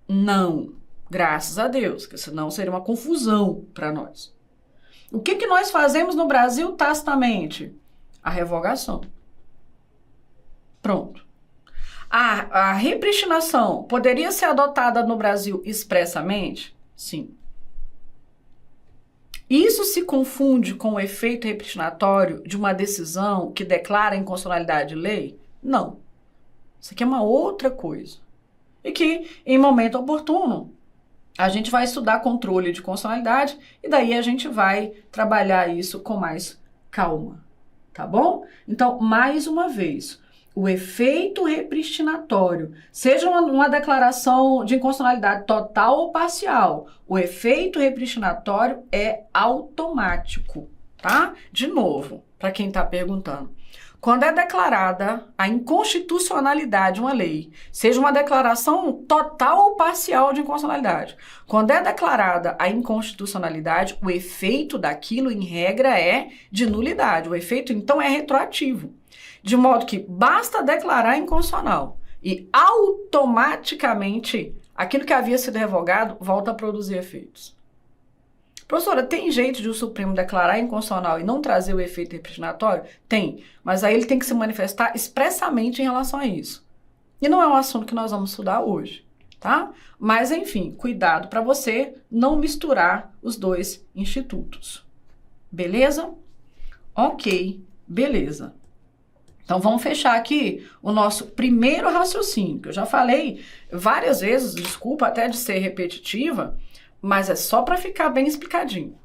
Não, graças a Deus, porque senão seria uma confusão para nós. O que nós fazemos no Brasil tacitamente? A revogação. Pronto. A repristinação poderia ser adotada no Brasil expressamente? Sim. Isso se confunde com o efeito repristinatório de uma decisão que declara a inconstitucionalidade de lei? Não. Isso aqui é uma outra coisa. E que, em momento oportuno, a gente vai estudar controle de constitucionalidade e daí a gente vai trabalhar isso com mais calma. Tá bom? Então, mais uma vez, o efeito repristinatório, seja uma declaração de inconstitucionalidade total ou parcial, o efeito repristinatório é automático, tá? De novo, para quem está perguntando. Quando é declarada a inconstitucionalidade de uma lei, seja uma declaração total ou parcial de inconstitucionalidade, quando é declarada a inconstitucionalidade, o efeito daquilo, em regra, é de nulidade. O efeito, então, é retroativo. De modo que basta declarar inconstitucional e automaticamente aquilo que havia sido revogado volta a produzir efeitos. Professora, tem jeito de o Supremo declarar inconstitucional e não trazer o efeito repristinatório? Tem, mas aí ele tem que se manifestar expressamente em relação a isso. E não é um assunto que nós vamos estudar hoje, tá? Mas, enfim, cuidado para você não misturar os dois institutos. Beleza? Ok, beleza. Então, vamos fechar aqui o nosso primeiro raciocínio, que eu já falei várias vezes, desculpa até de ser repetitiva, mas é só para ficar bem explicadinho.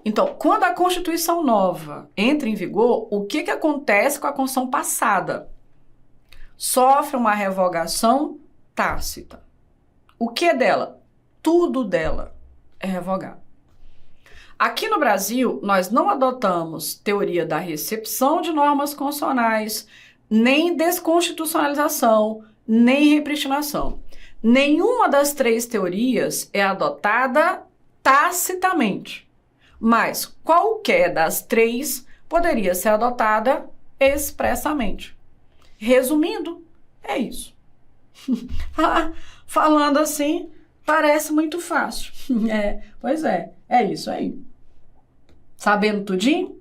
Então, quando a Constituição nova entra em vigor, o que acontece com a Constituição passada? Sofre uma revogação tácita. O que é dela? Tudo dela é revogado. Aqui no Brasil, nós não adotamos teoria da recepção de normas constitucionais, nem desconstitucionalização, nem repristinação. Nenhuma das três teorias é adotada tacitamente, mas qualquer das três poderia ser adotada expressamente. Resumindo, é isso. Falando assim, parece muito fácil. Pois é isso aí. Sabendo tudinho?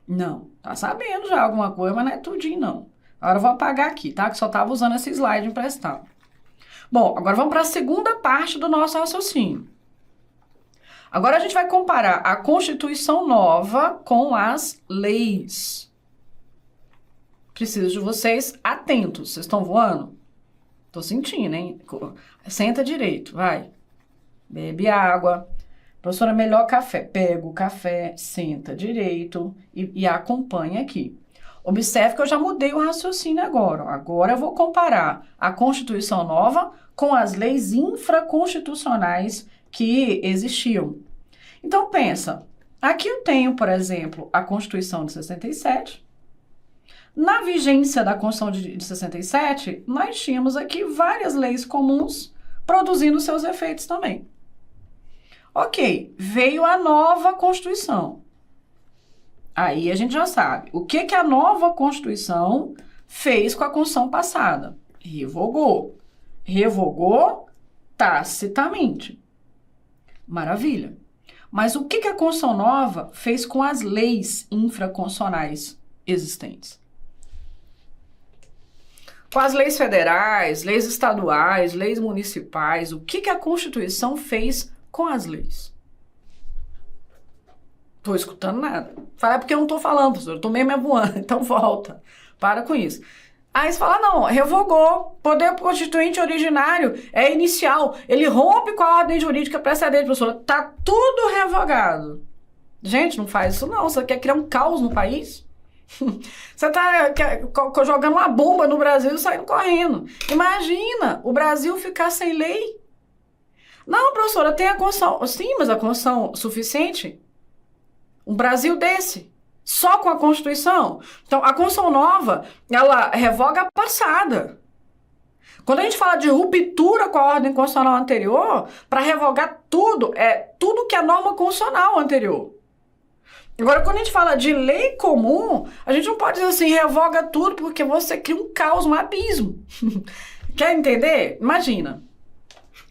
Não, tá sabendo já alguma coisa, mas não é tudinho não. Agora eu vou apagar aqui, tá? Que só tava usando esse slide emprestado. Bom, agora vamos para a segunda parte do nosso raciocínio. Agora a gente vai comparar a Constituição nova com as leis. Preciso de vocês atentos. Vocês estão voando? Tô sentindo, hein? Senta direito, vai. Bebe água. Professora, melhor café. Pega o café, senta direito e acompanha aqui. Observe que eu já mudei o raciocínio agora. Agora eu vou comparar a Constituição nova com as leis infraconstitucionais que existiam. Então, pensa. Aqui eu tenho, por exemplo, a Constituição de 67. Na vigência da Constituição de 67, nós tínhamos aqui várias leis comuns produzindo seus efeitos também. Ok, veio a nova Constituição. Aí a gente já sabe. O que a nova Constituição fez com a Constituição passada? Revogou. Revogou tacitamente. Maravilha. Mas o que a Constituição nova fez com as leis infraconstitucionais existentes? Com as leis federais, leis estaduais, leis municipais, o que a Constituição fez com as leis? Tô escutando nada. Fala, porque eu não tô falando, professor, eu tô meio me voando, então volta. Para com isso. Aí você fala, não, revogou. Poder constituinte originário é inicial. Ele rompe com a ordem jurídica precedente, professor. Tá tudo revogado. Gente, não faz isso não. Você quer criar um caos no país? Você tá jogando uma bomba no Brasil e saindo correndo. Imagina o Brasil ficar sem lei. Não, professora, tem a Constituição. Sim, mas a Constituição suficiente? Um Brasil desse, só com a Constituição? Então, a Constituição nova, ela revoga a passada. Quando a gente fala de ruptura com a ordem constitucional anterior, para revogar tudo, é tudo que é norma constitucional anterior. Agora, quando a gente fala de lei comum, a gente não pode dizer assim, revoga tudo, porque você cria um caos, um abismo. Quer entender? Imagina.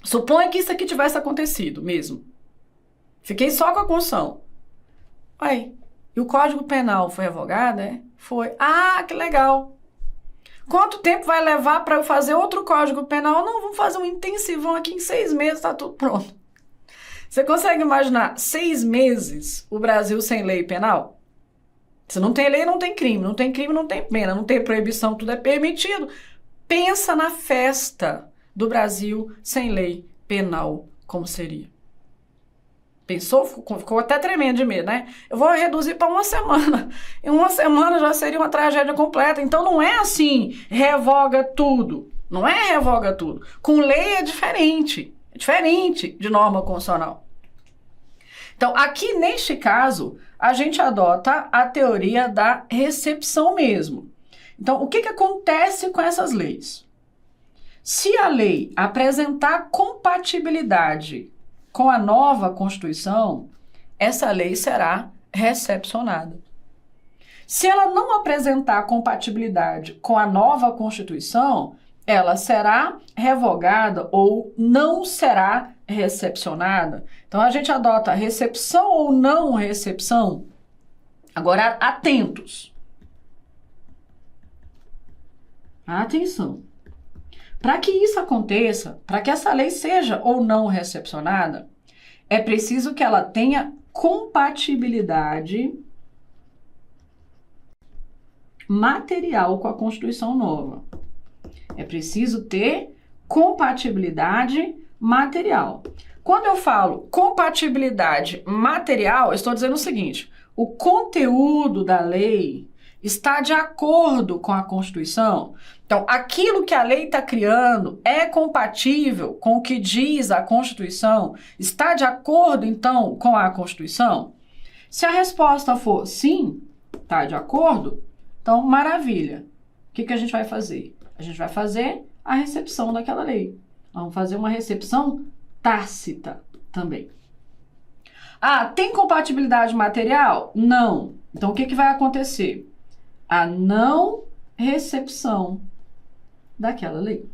Suponha que isso aqui tivesse acontecido mesmo. Fiquei só com a Constituição. Ué, e o Código Penal foi revogado, né? Foi. Ah, que legal. Quanto tempo vai levar para eu fazer outro Código Penal? Não, vamos fazer um intensivão aqui em 6 meses, tá tudo pronto. Você consegue imaginar 6 meses o Brasil sem lei penal? Se não tem lei, não tem crime. Não tem crime, não tem pena. Não tem proibição, tudo é permitido. Pensa na festa do Brasil sem lei penal, como seria. Pensou? Ficou até tremendo de medo, né? Eu vou reduzir para 1 semana. Em 1 semana já seria uma tragédia completa. Então não é assim, revoga tudo. Não é revoga tudo. Com lei é diferente. É diferente de norma constitucional. Então, aqui neste caso, a gente adota a teoria da recepção mesmo. Então, o que acontece com essas leis? Se a lei apresentar compatibilidade com a nova Constituição, essa lei será recepcionada. Se ela não apresentar compatibilidade com a nova Constituição, ela será revogada ou não será recepcionada. Então, a gente adota recepção ou não recepção. Agora, atentos. Atenção. Para que isso aconteça, para que essa lei seja ou não recepcionada, é preciso que ela tenha compatibilidade material com a Constituição nova. É preciso ter compatibilidade material. Quando eu falo compatibilidade material, eu estou dizendo o seguinte: o conteúdo da lei está de acordo com a Constituição. Então, aquilo que a lei está criando é compatível com o que diz a Constituição? Está de acordo, então, com a Constituição? Se a resposta for sim, está de acordo, então, maravilha. O que a gente vai fazer? A gente vai fazer a recepção daquela lei. Vamos fazer uma recepção tácita também. Ah, tem compatibilidade material? Não. Então, o que vai acontecer? A não recepção daquela lei.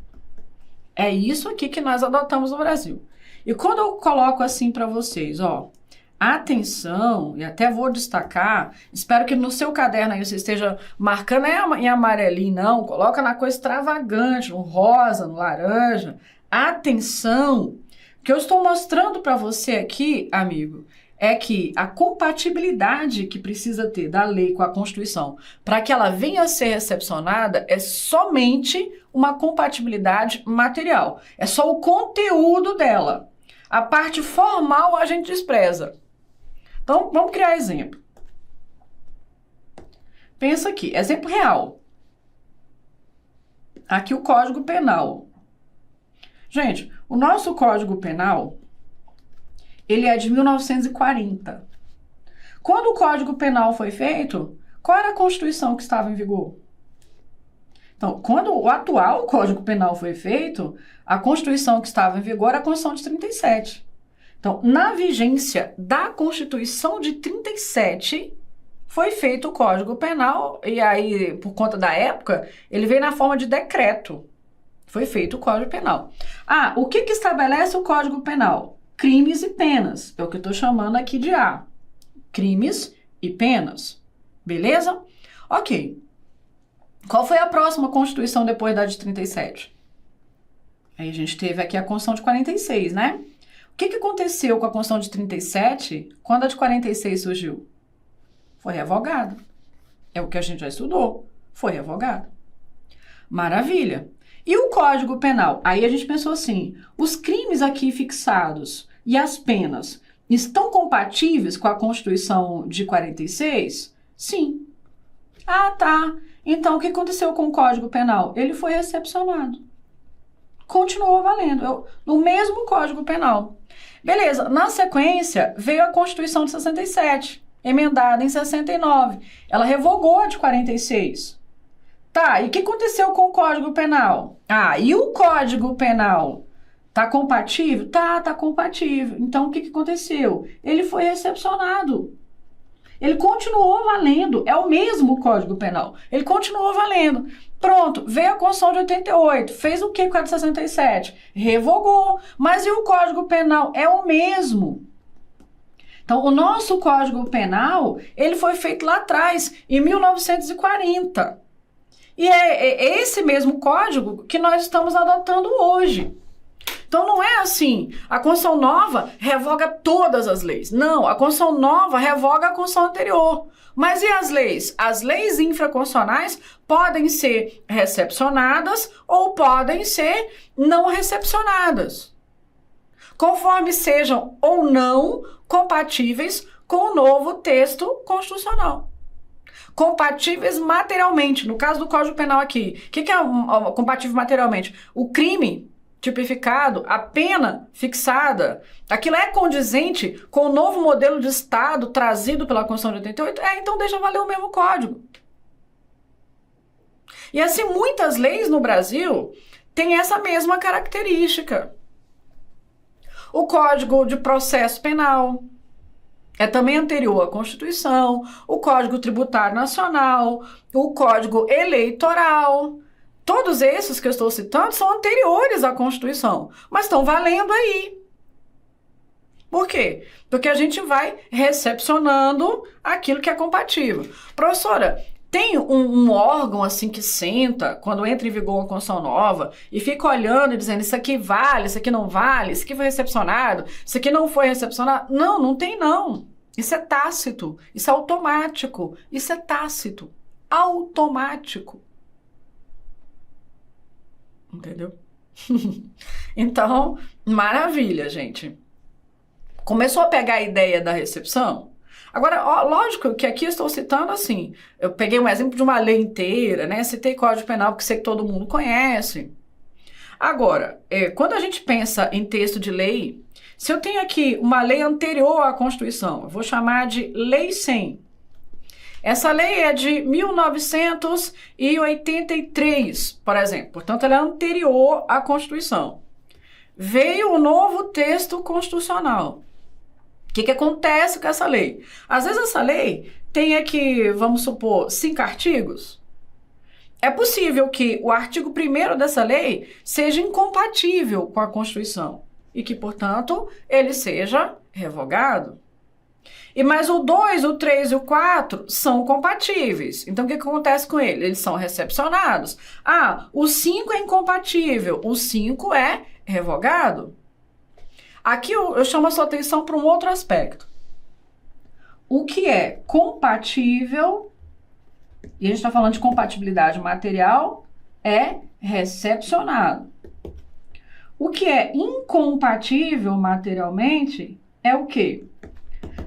É isso aqui que nós adotamos no Brasil. E quando eu coloco assim para vocês, ó, atenção, e até vou destacar, espero que no seu caderno aí você esteja marcando em amarelinho, não, coloca na cor extravagante, no rosa, no laranja. Atenção, o que eu estou mostrando para você aqui, amigo, é que a compatibilidade que precisa ter da lei com a Constituição para que ela venha a ser recepcionada é somente uma compatibilidade material. É só o conteúdo dela. A parte formal a gente despreza. Então, vamos criar exemplo. Pensa aqui, exemplo real. Aqui o Código Penal. Gente, o nosso Código Penal, ele é de 1940. Quando o Código Penal foi feito, qual era a Constituição que estava em vigor? Então, quando o atual Código Penal foi feito, a Constituição que estava em vigor era a Constituição de 37. Então, na vigência da Constituição de 37, foi feito o Código Penal, e aí, por conta da época, ele veio na forma de decreto. Foi feito o Código Penal. Ah, o que estabelece o Código Penal? Crimes e penas. É o que eu estou chamando aqui de A. Crimes e penas. Beleza? Ok. Qual foi a próxima Constituição depois da de 37? Aí a gente teve aqui a Constituição de 46, né? O que aconteceu com a Constituição de 37 quando a de 46 surgiu? Foi revogada. É o que a gente já estudou. Foi revogada. Maravilha. E o Código Penal? Aí a gente pensou assim, os crimes aqui fixados e as penas estão compatíveis com a Constituição de 46? Sim. Ah, tá. Então, o que aconteceu com o Código Penal? Ele foi recepcionado. Continuou valendo. No mesmo Código Penal. Beleza. Na sequência, veio a Constituição de 67, emendada em 69. Ela revogou a de 46. Tá, e o que aconteceu com o Código Penal? Ah, e o Código Penal? Tá compatível? Tá compatível. Então, o que aconteceu? Ele foi recepcionado. Ele continuou valendo. É o mesmo Código Penal. Ele continuou valendo. Pronto, veio a Constituição de 88. Fez o que com a de 67? Revogou. Mas e o Código Penal? É o mesmo. Então, o nosso Código Penal, ele foi feito lá atrás, em 1940. E é esse mesmo código que nós estamos adotando hoje. Então, não é assim, a Constituição nova revoga todas as leis. Não, a Constituição nova revoga a Constituição anterior. Mas e as leis? As leis infraconstitucionais podem ser recepcionadas ou podem ser não recepcionadas, conforme sejam ou não compatíveis com o novo texto constitucional. Compatíveis materialmente. No caso do Código Penal aqui, o que é compatível materialmente? O crime tipificado, a pena fixada, aquilo é condizente com o novo modelo de Estado trazido pela Constituição de 88? Então deixa valer o mesmo código. E assim, muitas leis no Brasil têm essa mesma característica. O Código de Processo Penal é também anterior à Constituição, o Código Tributário Nacional, o Código Eleitoral. Todos esses que eu estou citando são anteriores à Constituição, mas estão valendo aí. Por quê? Porque a gente vai recepcionando aquilo que é compatível. Professora, tem um órgão assim que senta quando entra em vigor uma Constituição nova e fica olhando e dizendo isso aqui vale, isso aqui não vale, isso aqui foi recepcionado, isso aqui não foi recepcionado? Não, não tem não. Isso é tácito, isso é automático, isso é tácito. automático. Entendeu? Então, maravilha, gente. Começou a pegar a ideia da recepção? Agora, ó, lógico que aqui eu estou citando assim, eu peguei um exemplo de uma lei inteira, né? Citei Código Penal, porque sei que todo mundo conhece. Agora, quando a gente pensa em texto de lei, se eu tenho aqui uma lei anterior à Constituição, eu vou chamar de Lei 100. Essa lei é de 1983, por exemplo. Portanto, ela é anterior à Constituição. Veio o novo texto constitucional. O que acontece com essa lei? Às vezes essa lei tem aqui, vamos supor, 5 artigos. É possível que o artigo 1º dessa lei seja incompatível com a Constituição e que, portanto, ele seja revogado. E mais o 2, o 3 e o 4 são compatíveis. Então, o que acontece com eles? Eles são recepcionados. Ah, o 5 é incompatível, o 5 é revogado. Aqui eu chamo a sua atenção para um outro aspecto. O que é compatível, e a gente está falando de compatibilidade material, é recepcionado. O que é incompatível materialmente é o quê?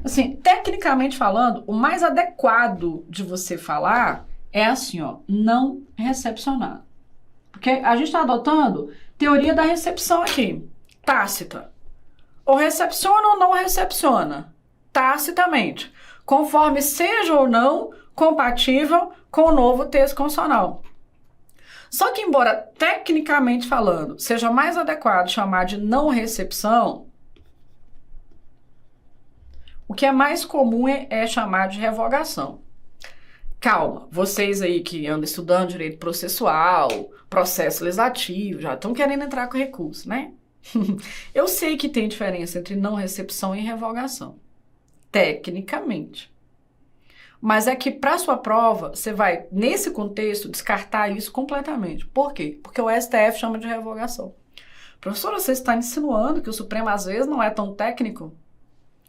Assim, tecnicamente falando, o mais adequado de você falar é assim, ó, não recepcionado. Porque a gente está adotando teoria da recepção aqui, tácita. Ou recepciona ou não recepciona, tacitamente, conforme seja ou não compatível com o novo texto constitucional. Só que, embora tecnicamente falando seja mais adequado chamar de não recepção, o que é mais comum é chamar de revogação. Calma, vocês aí que andam estudando direito processual, processo legislativo, já estão querendo entrar com recurso, né? Eu sei que tem diferença entre não recepção e revogação, tecnicamente. Mas é que para sua prova, você vai, nesse contexto, descartar isso completamente. Por quê? Porque o STF chama de revogação. Professora, você está insinuando que o Supremo às vezes não é tão técnico?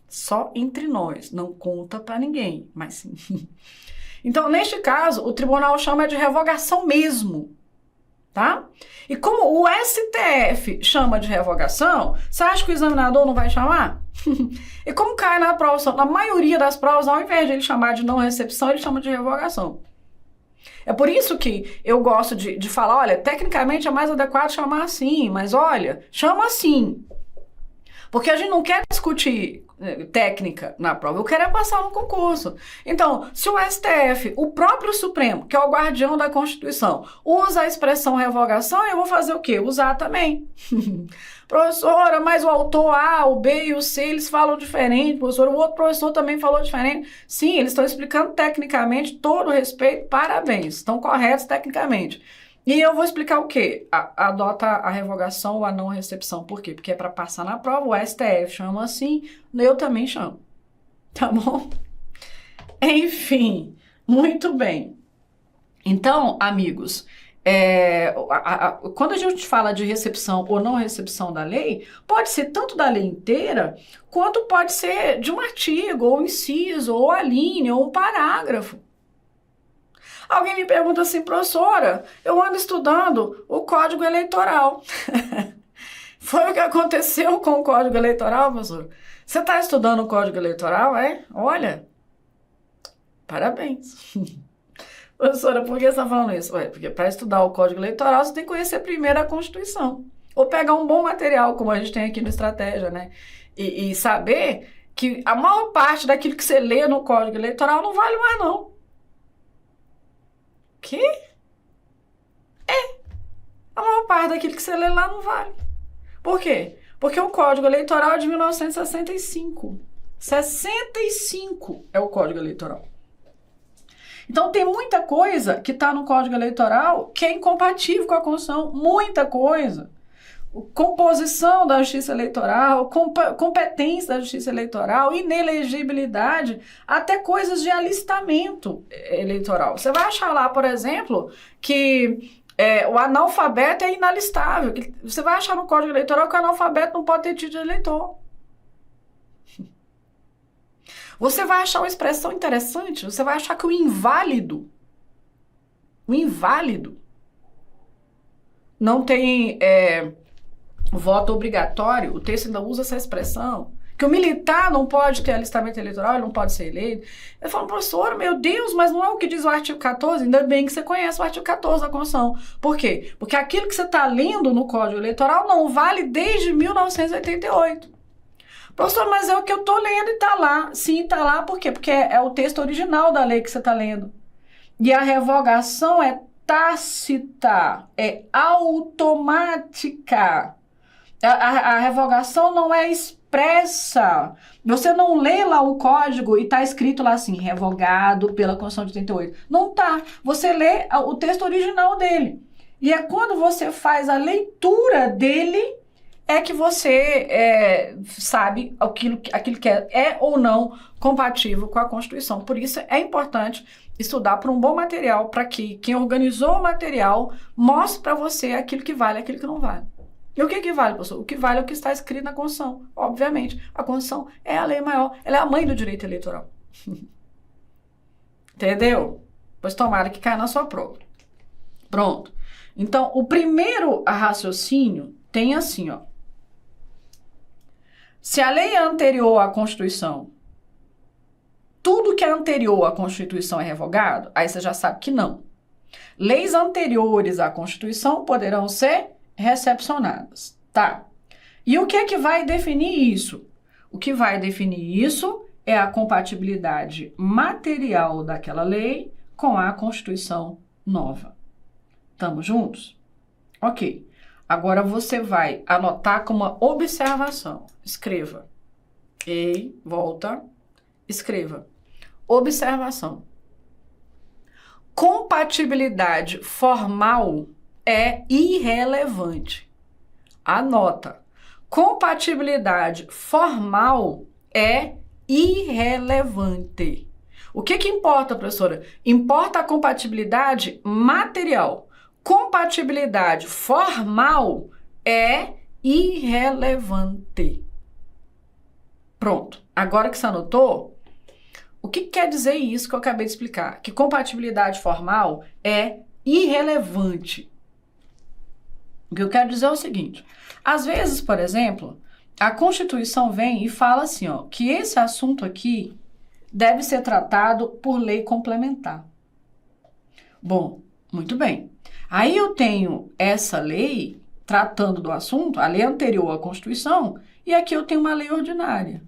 Só entre nós, não conta para ninguém, mas sim. Então, neste caso, o tribunal chama de revogação mesmo, tá? E como o STF chama de revogação, você acha que o examinador não vai chamar? E como cai na prova, na maioria das provas, ao invés de ele chamar de não recepção, ele chama de revogação. É por isso que eu gosto de falar, olha, tecnicamente é mais adequado chamar assim, mas olha, chama assim. Porque a gente não quer discutir técnica na prova, eu quero é passar no concurso. Então, se o STF, o próprio Supremo, que é o guardião da Constituição, usa a expressão revogação, eu vou fazer o quê? Usar também. Professora, mas o autor A, o B e o C, eles falam diferente, professor, o outro professor também falou diferente. Sim, eles estão explicando tecnicamente, todo respeito, parabéns, estão corretos tecnicamente. E eu vou explicar o quê? Adota a revogação ou a não recepção. Por quê? Porque é para passar na prova, o STF chama assim, eu também chamo. Tá bom? Enfim, muito bem. Então, amigos, quando a gente fala de recepção ou não recepção da lei, pode ser tanto da lei inteira, quanto pode ser de um artigo, ou um inciso, ou a linha, ou um parágrafo. Alguém me pergunta assim, professora, eu ando estudando o Código Eleitoral. Foi o que aconteceu com o Código Eleitoral, professor? Você está estudando o Código Eleitoral, é? Olha, parabéns. Professora, por que você está falando isso? Ué, porque para estudar o Código Eleitoral, você tem que conhecer primeiro a Constituição. Ou pegar um bom material, como a gente tem aqui no Estratégia, né? E saber que a maior parte daquilo que você lê no Código Eleitoral não vale mais, não. Que? A maior parte daquilo que você lê lá não vale. Por quê? Porque o Código Eleitoral é de 1965. 65 é o Código Eleitoral. Então tem muita coisa que está no Código Eleitoral que é incompatível com a Constituição. Muita coisa. Composição da Justiça Eleitoral, competência da Justiça Eleitoral, inelegibilidade, até coisas de alistamento eleitoral. Você vai achar lá, por exemplo, que o analfabeto é inalistável. Você vai achar no Código Eleitoral que o analfabeto não pode ter título de eleitor. Você vai achar uma expressão interessante, você vai achar que o inválido O inválido não tem voto obrigatório, o texto ainda usa essa expressão, que o militar não pode ter alistamento eleitoral, ele não pode ser eleito. Eu falo, professora, meu Deus, mas não é o que diz o artigo 14? Ainda bem que você conhece o artigo 14 da Constituição. Por quê? Porque aquilo que você está lendo no Código Eleitoral não vale desde 1988. Professor, mas é o que eu estou lendo e está lá. Sim, está lá, por quê? Porque é o texto original da lei que você está lendo. E a revogação é tácita, é automática. A revogação não é expressa. Você não lê lá o código e está escrito lá assim, revogado pela Constituição de 88. Não tá. Você lê o texto original dele. E é quando você faz a leitura dele é que você sabe aquilo que é ou não compatível com a Constituição. Por isso é importante estudar por um bom material, para que quem organizou o material mostre para você aquilo que vale e aquilo que não vale. E o que vale, professor? O que vale é o que está escrito na Constituição. Obviamente, a Constituição é a lei maior, ela é a mãe do direito eleitoral. Entendeu? Pois tomara que caia na sua prova. Pronto. Então, o primeiro raciocínio tem assim, ó. Se a lei é anterior à Constituição, tudo que é anterior à Constituição é revogado? Aí você já sabe que não. Leis anteriores à Constituição poderão ser recepcionadas, tá? E o que é que vai definir isso? O que vai definir isso é a compatibilidade material daquela lei com a Constituição nova. Estamos juntos? Ok. Agora você vai anotar como uma observação. Escreva. Ei, volta. Escreva. Observação. Compatibilidade formal é irrelevante. Anota. Compatibilidade formal é irrelevante. O que importa, professora? Importa a compatibilidade material. Compatibilidade formal é irrelevante. Pronto. Agora que você anotou, o que quer dizer isso que eu acabei de explicar? Que compatibilidade formal é irrelevante. O que eu quero dizer é o seguinte. Às vezes, por exemplo, a Constituição vem e fala assim, ó, que esse assunto aqui deve ser tratado por lei complementar. Bom, muito bem. Aí eu tenho essa lei tratando do assunto, a lei anterior à Constituição, e aqui eu tenho uma lei ordinária.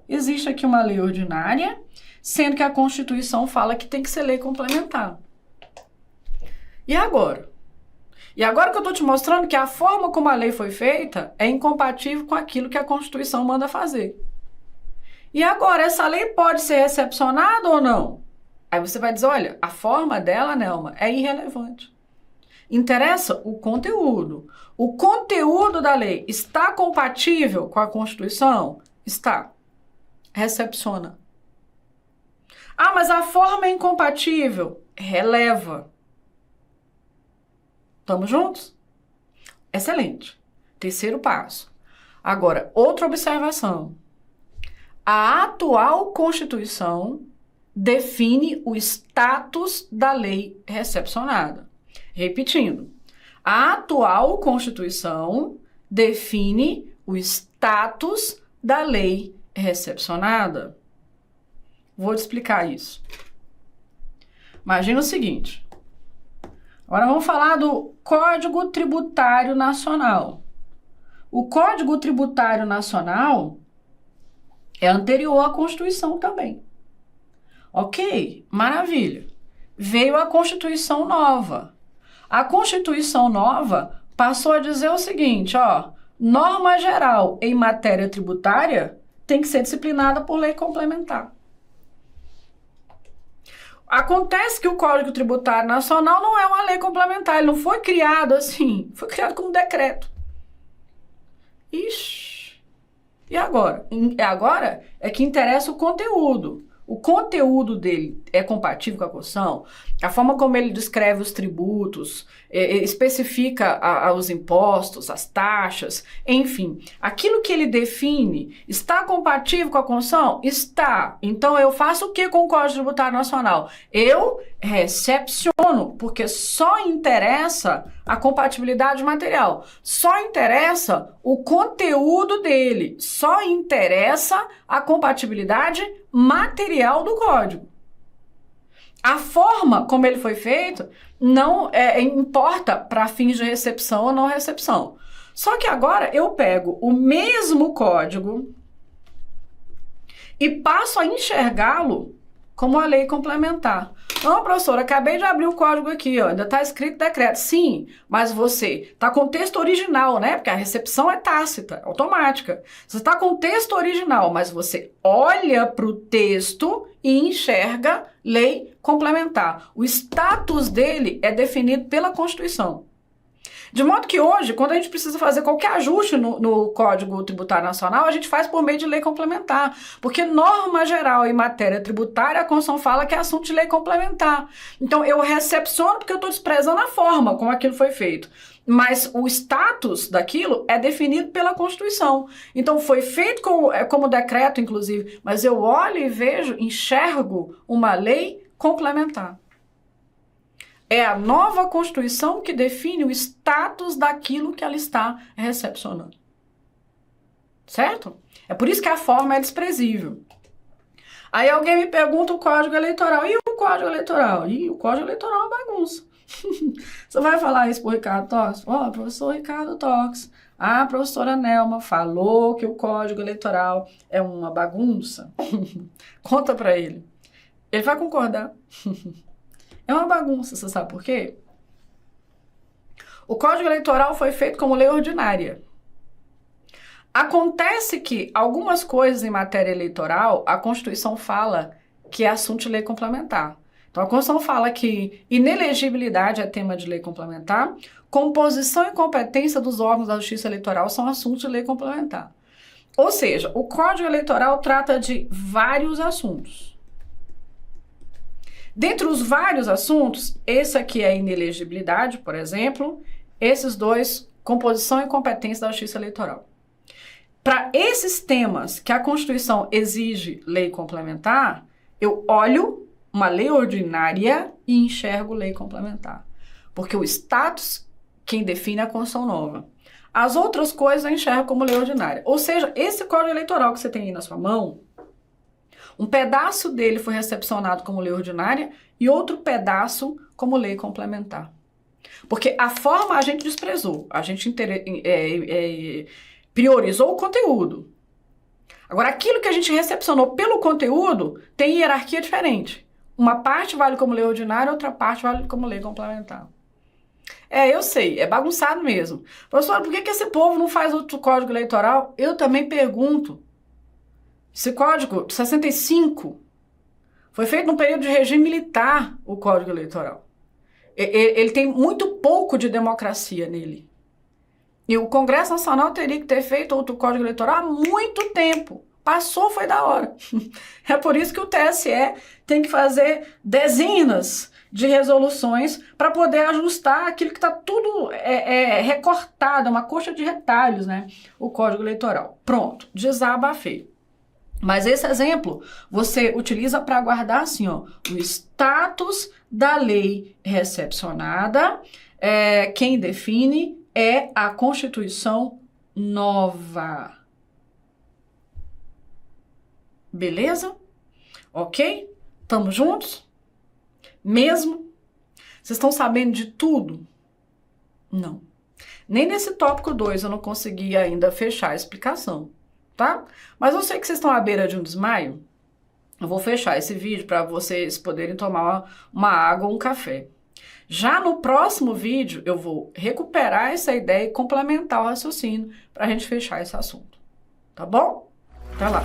Existe aqui uma lei ordinária, sendo que a Constituição fala que tem que ser lei complementar. E agora? E agora que eu estou te mostrando que a forma como a lei foi feita é incompatível com aquilo que a Constituição manda fazer. E agora, essa lei pode ser recepcionada ou não? Aí você vai dizer, olha, a forma dela, Nelma, é irrelevante. Interessa o conteúdo. O conteúdo da lei está compatível com a Constituição? Está. Recepciona. Ah, mas a forma é incompatível. Releva. Estamos juntos? Excelente. Terceiro passo. Agora, outra observação. A atual Constituição define o status da lei recepcionada. Repetindo, a atual Constituição define o status da lei recepcionada. Vou te explicar isso. Imagina o seguinte. Agora vamos falar do Código Tributário Nacional. O Código Tributário Nacional é anterior à Constituição também. Ok, maravilha. Veio a Constituição nova. A Constituição nova passou a dizer o seguinte, ó, norma geral em matéria tributária tem que ser disciplinada por lei complementar. Acontece que o Código Tributário Nacional não é uma lei complementar, ele não foi criado assim, foi criado como decreto. Ixi, e agora? Agora é que interessa o conteúdo. o conteúdo dele é compatível com a Constituição, a forma como ele descreve os tributos, especifica os impostos, as taxas, enfim, aquilo que ele define está compatível com a Constituição? Está. Então eu faço o que com o Código Tributário Nacional? Eu recepciono, porque só interessa a compatibilidade material, só interessa o conteúdo dele, só interessa a compatibilidade material do código. A forma como ele foi feito não importa para fins de recepção ou não recepção. Só que agora eu pego o mesmo código e passo a enxergá-lo como a lei complementar. Não, professora, acabei de abrir o código aqui, ó, ainda está escrito decreto. Sim, mas você está com o texto original, né? Porque a recepção é tácita, automática. Você está com o texto original, mas você olha para o texto e enxerga lei complementar. O status dele é definido pela Constituição. De modo que hoje, quando a gente precisa fazer qualquer ajuste no Código Tributário Nacional, a gente faz por meio de lei complementar. Porque norma geral em matéria tributária, a Constituição fala que é assunto de lei complementar. Então, eu recepciono porque eu estou desprezando a forma como aquilo foi feito. Mas o status daquilo é definido pela Constituição. Então, foi feito como decreto, inclusive, mas eu olho e vejo, enxergo uma lei complementar. É a nova Constituição que define o status daquilo que ela está recepcionando. Certo? É por isso que a forma é desprezível. Aí alguém me pergunta o Código Eleitoral. E o Código Eleitoral? E o Código Eleitoral é uma bagunça. Você vai falar isso pro Ricardo Tox? Ó, professor Ricardo Tox, a professora Nelma falou que o Código Eleitoral é uma bagunça. Conta pra ele. Ele vai concordar. É uma bagunça, você sabe por quê? O Código Eleitoral foi feito como lei ordinária. Acontece que algumas coisas em matéria eleitoral, a Constituição fala que é assunto de lei complementar. Então, a Constituição fala que inelegibilidade é tema de lei complementar, composição e competência dos órgãos da Justiça Eleitoral são assuntos de lei complementar. Ou seja, o Código Eleitoral trata de vários assuntos. Dentre os vários assuntos, esse aqui é a inelegibilidade, por exemplo, esses dois, composição e competência da Justiça Eleitoral. Para esses temas que a Constituição exige lei complementar, eu olho uma lei ordinária e enxergo lei complementar. Porque o status, quem define é a Constituição nova. As outras coisas eu enxergo como lei ordinária. Ou seja, esse Código Eleitoral que você tem aí na sua mão, um pedaço dele foi recepcionado como lei ordinária e outro pedaço como lei complementar. Porque a forma a gente desprezou, a gente priorizou o conteúdo. Agora, aquilo que a gente recepcionou pelo conteúdo tem hierarquia diferente. Uma parte vale como lei ordinária, outra parte vale como lei complementar. Eu sei, é bagunçado mesmo. Professor, por que esse povo não faz outro código eleitoral? Eu também pergunto. Esse código, 65, foi feito num período de regime militar, o Código Eleitoral. Ele tem muito pouco de democracia nele. E o Congresso Nacional teria que ter feito outro Código Eleitoral há muito tempo. Passou, foi da hora. É por isso que o TSE tem que fazer dezenas de resoluções para poder ajustar aquilo que está tudo recortado, uma coxa de retalhos, né? O Código Eleitoral. Pronto, desabafei. Mas esse exemplo você utiliza para guardar assim, ó, o status da lei recepcionada, quem define é a Constituição nova. Beleza? Ok? Tamo juntos? Mesmo? Vocês estão sabendo de tudo? Não. Nem nesse tópico 2 eu não consegui ainda fechar a explicação. Tá? Mas eu sei que vocês estão à beira de um desmaio. Eu vou fechar esse vídeo para vocês poderem tomar uma água ou um café. Já no próximo vídeo, eu vou recuperar essa ideia e complementar o raciocínio para a gente fechar esse assunto. Tá bom? Até lá!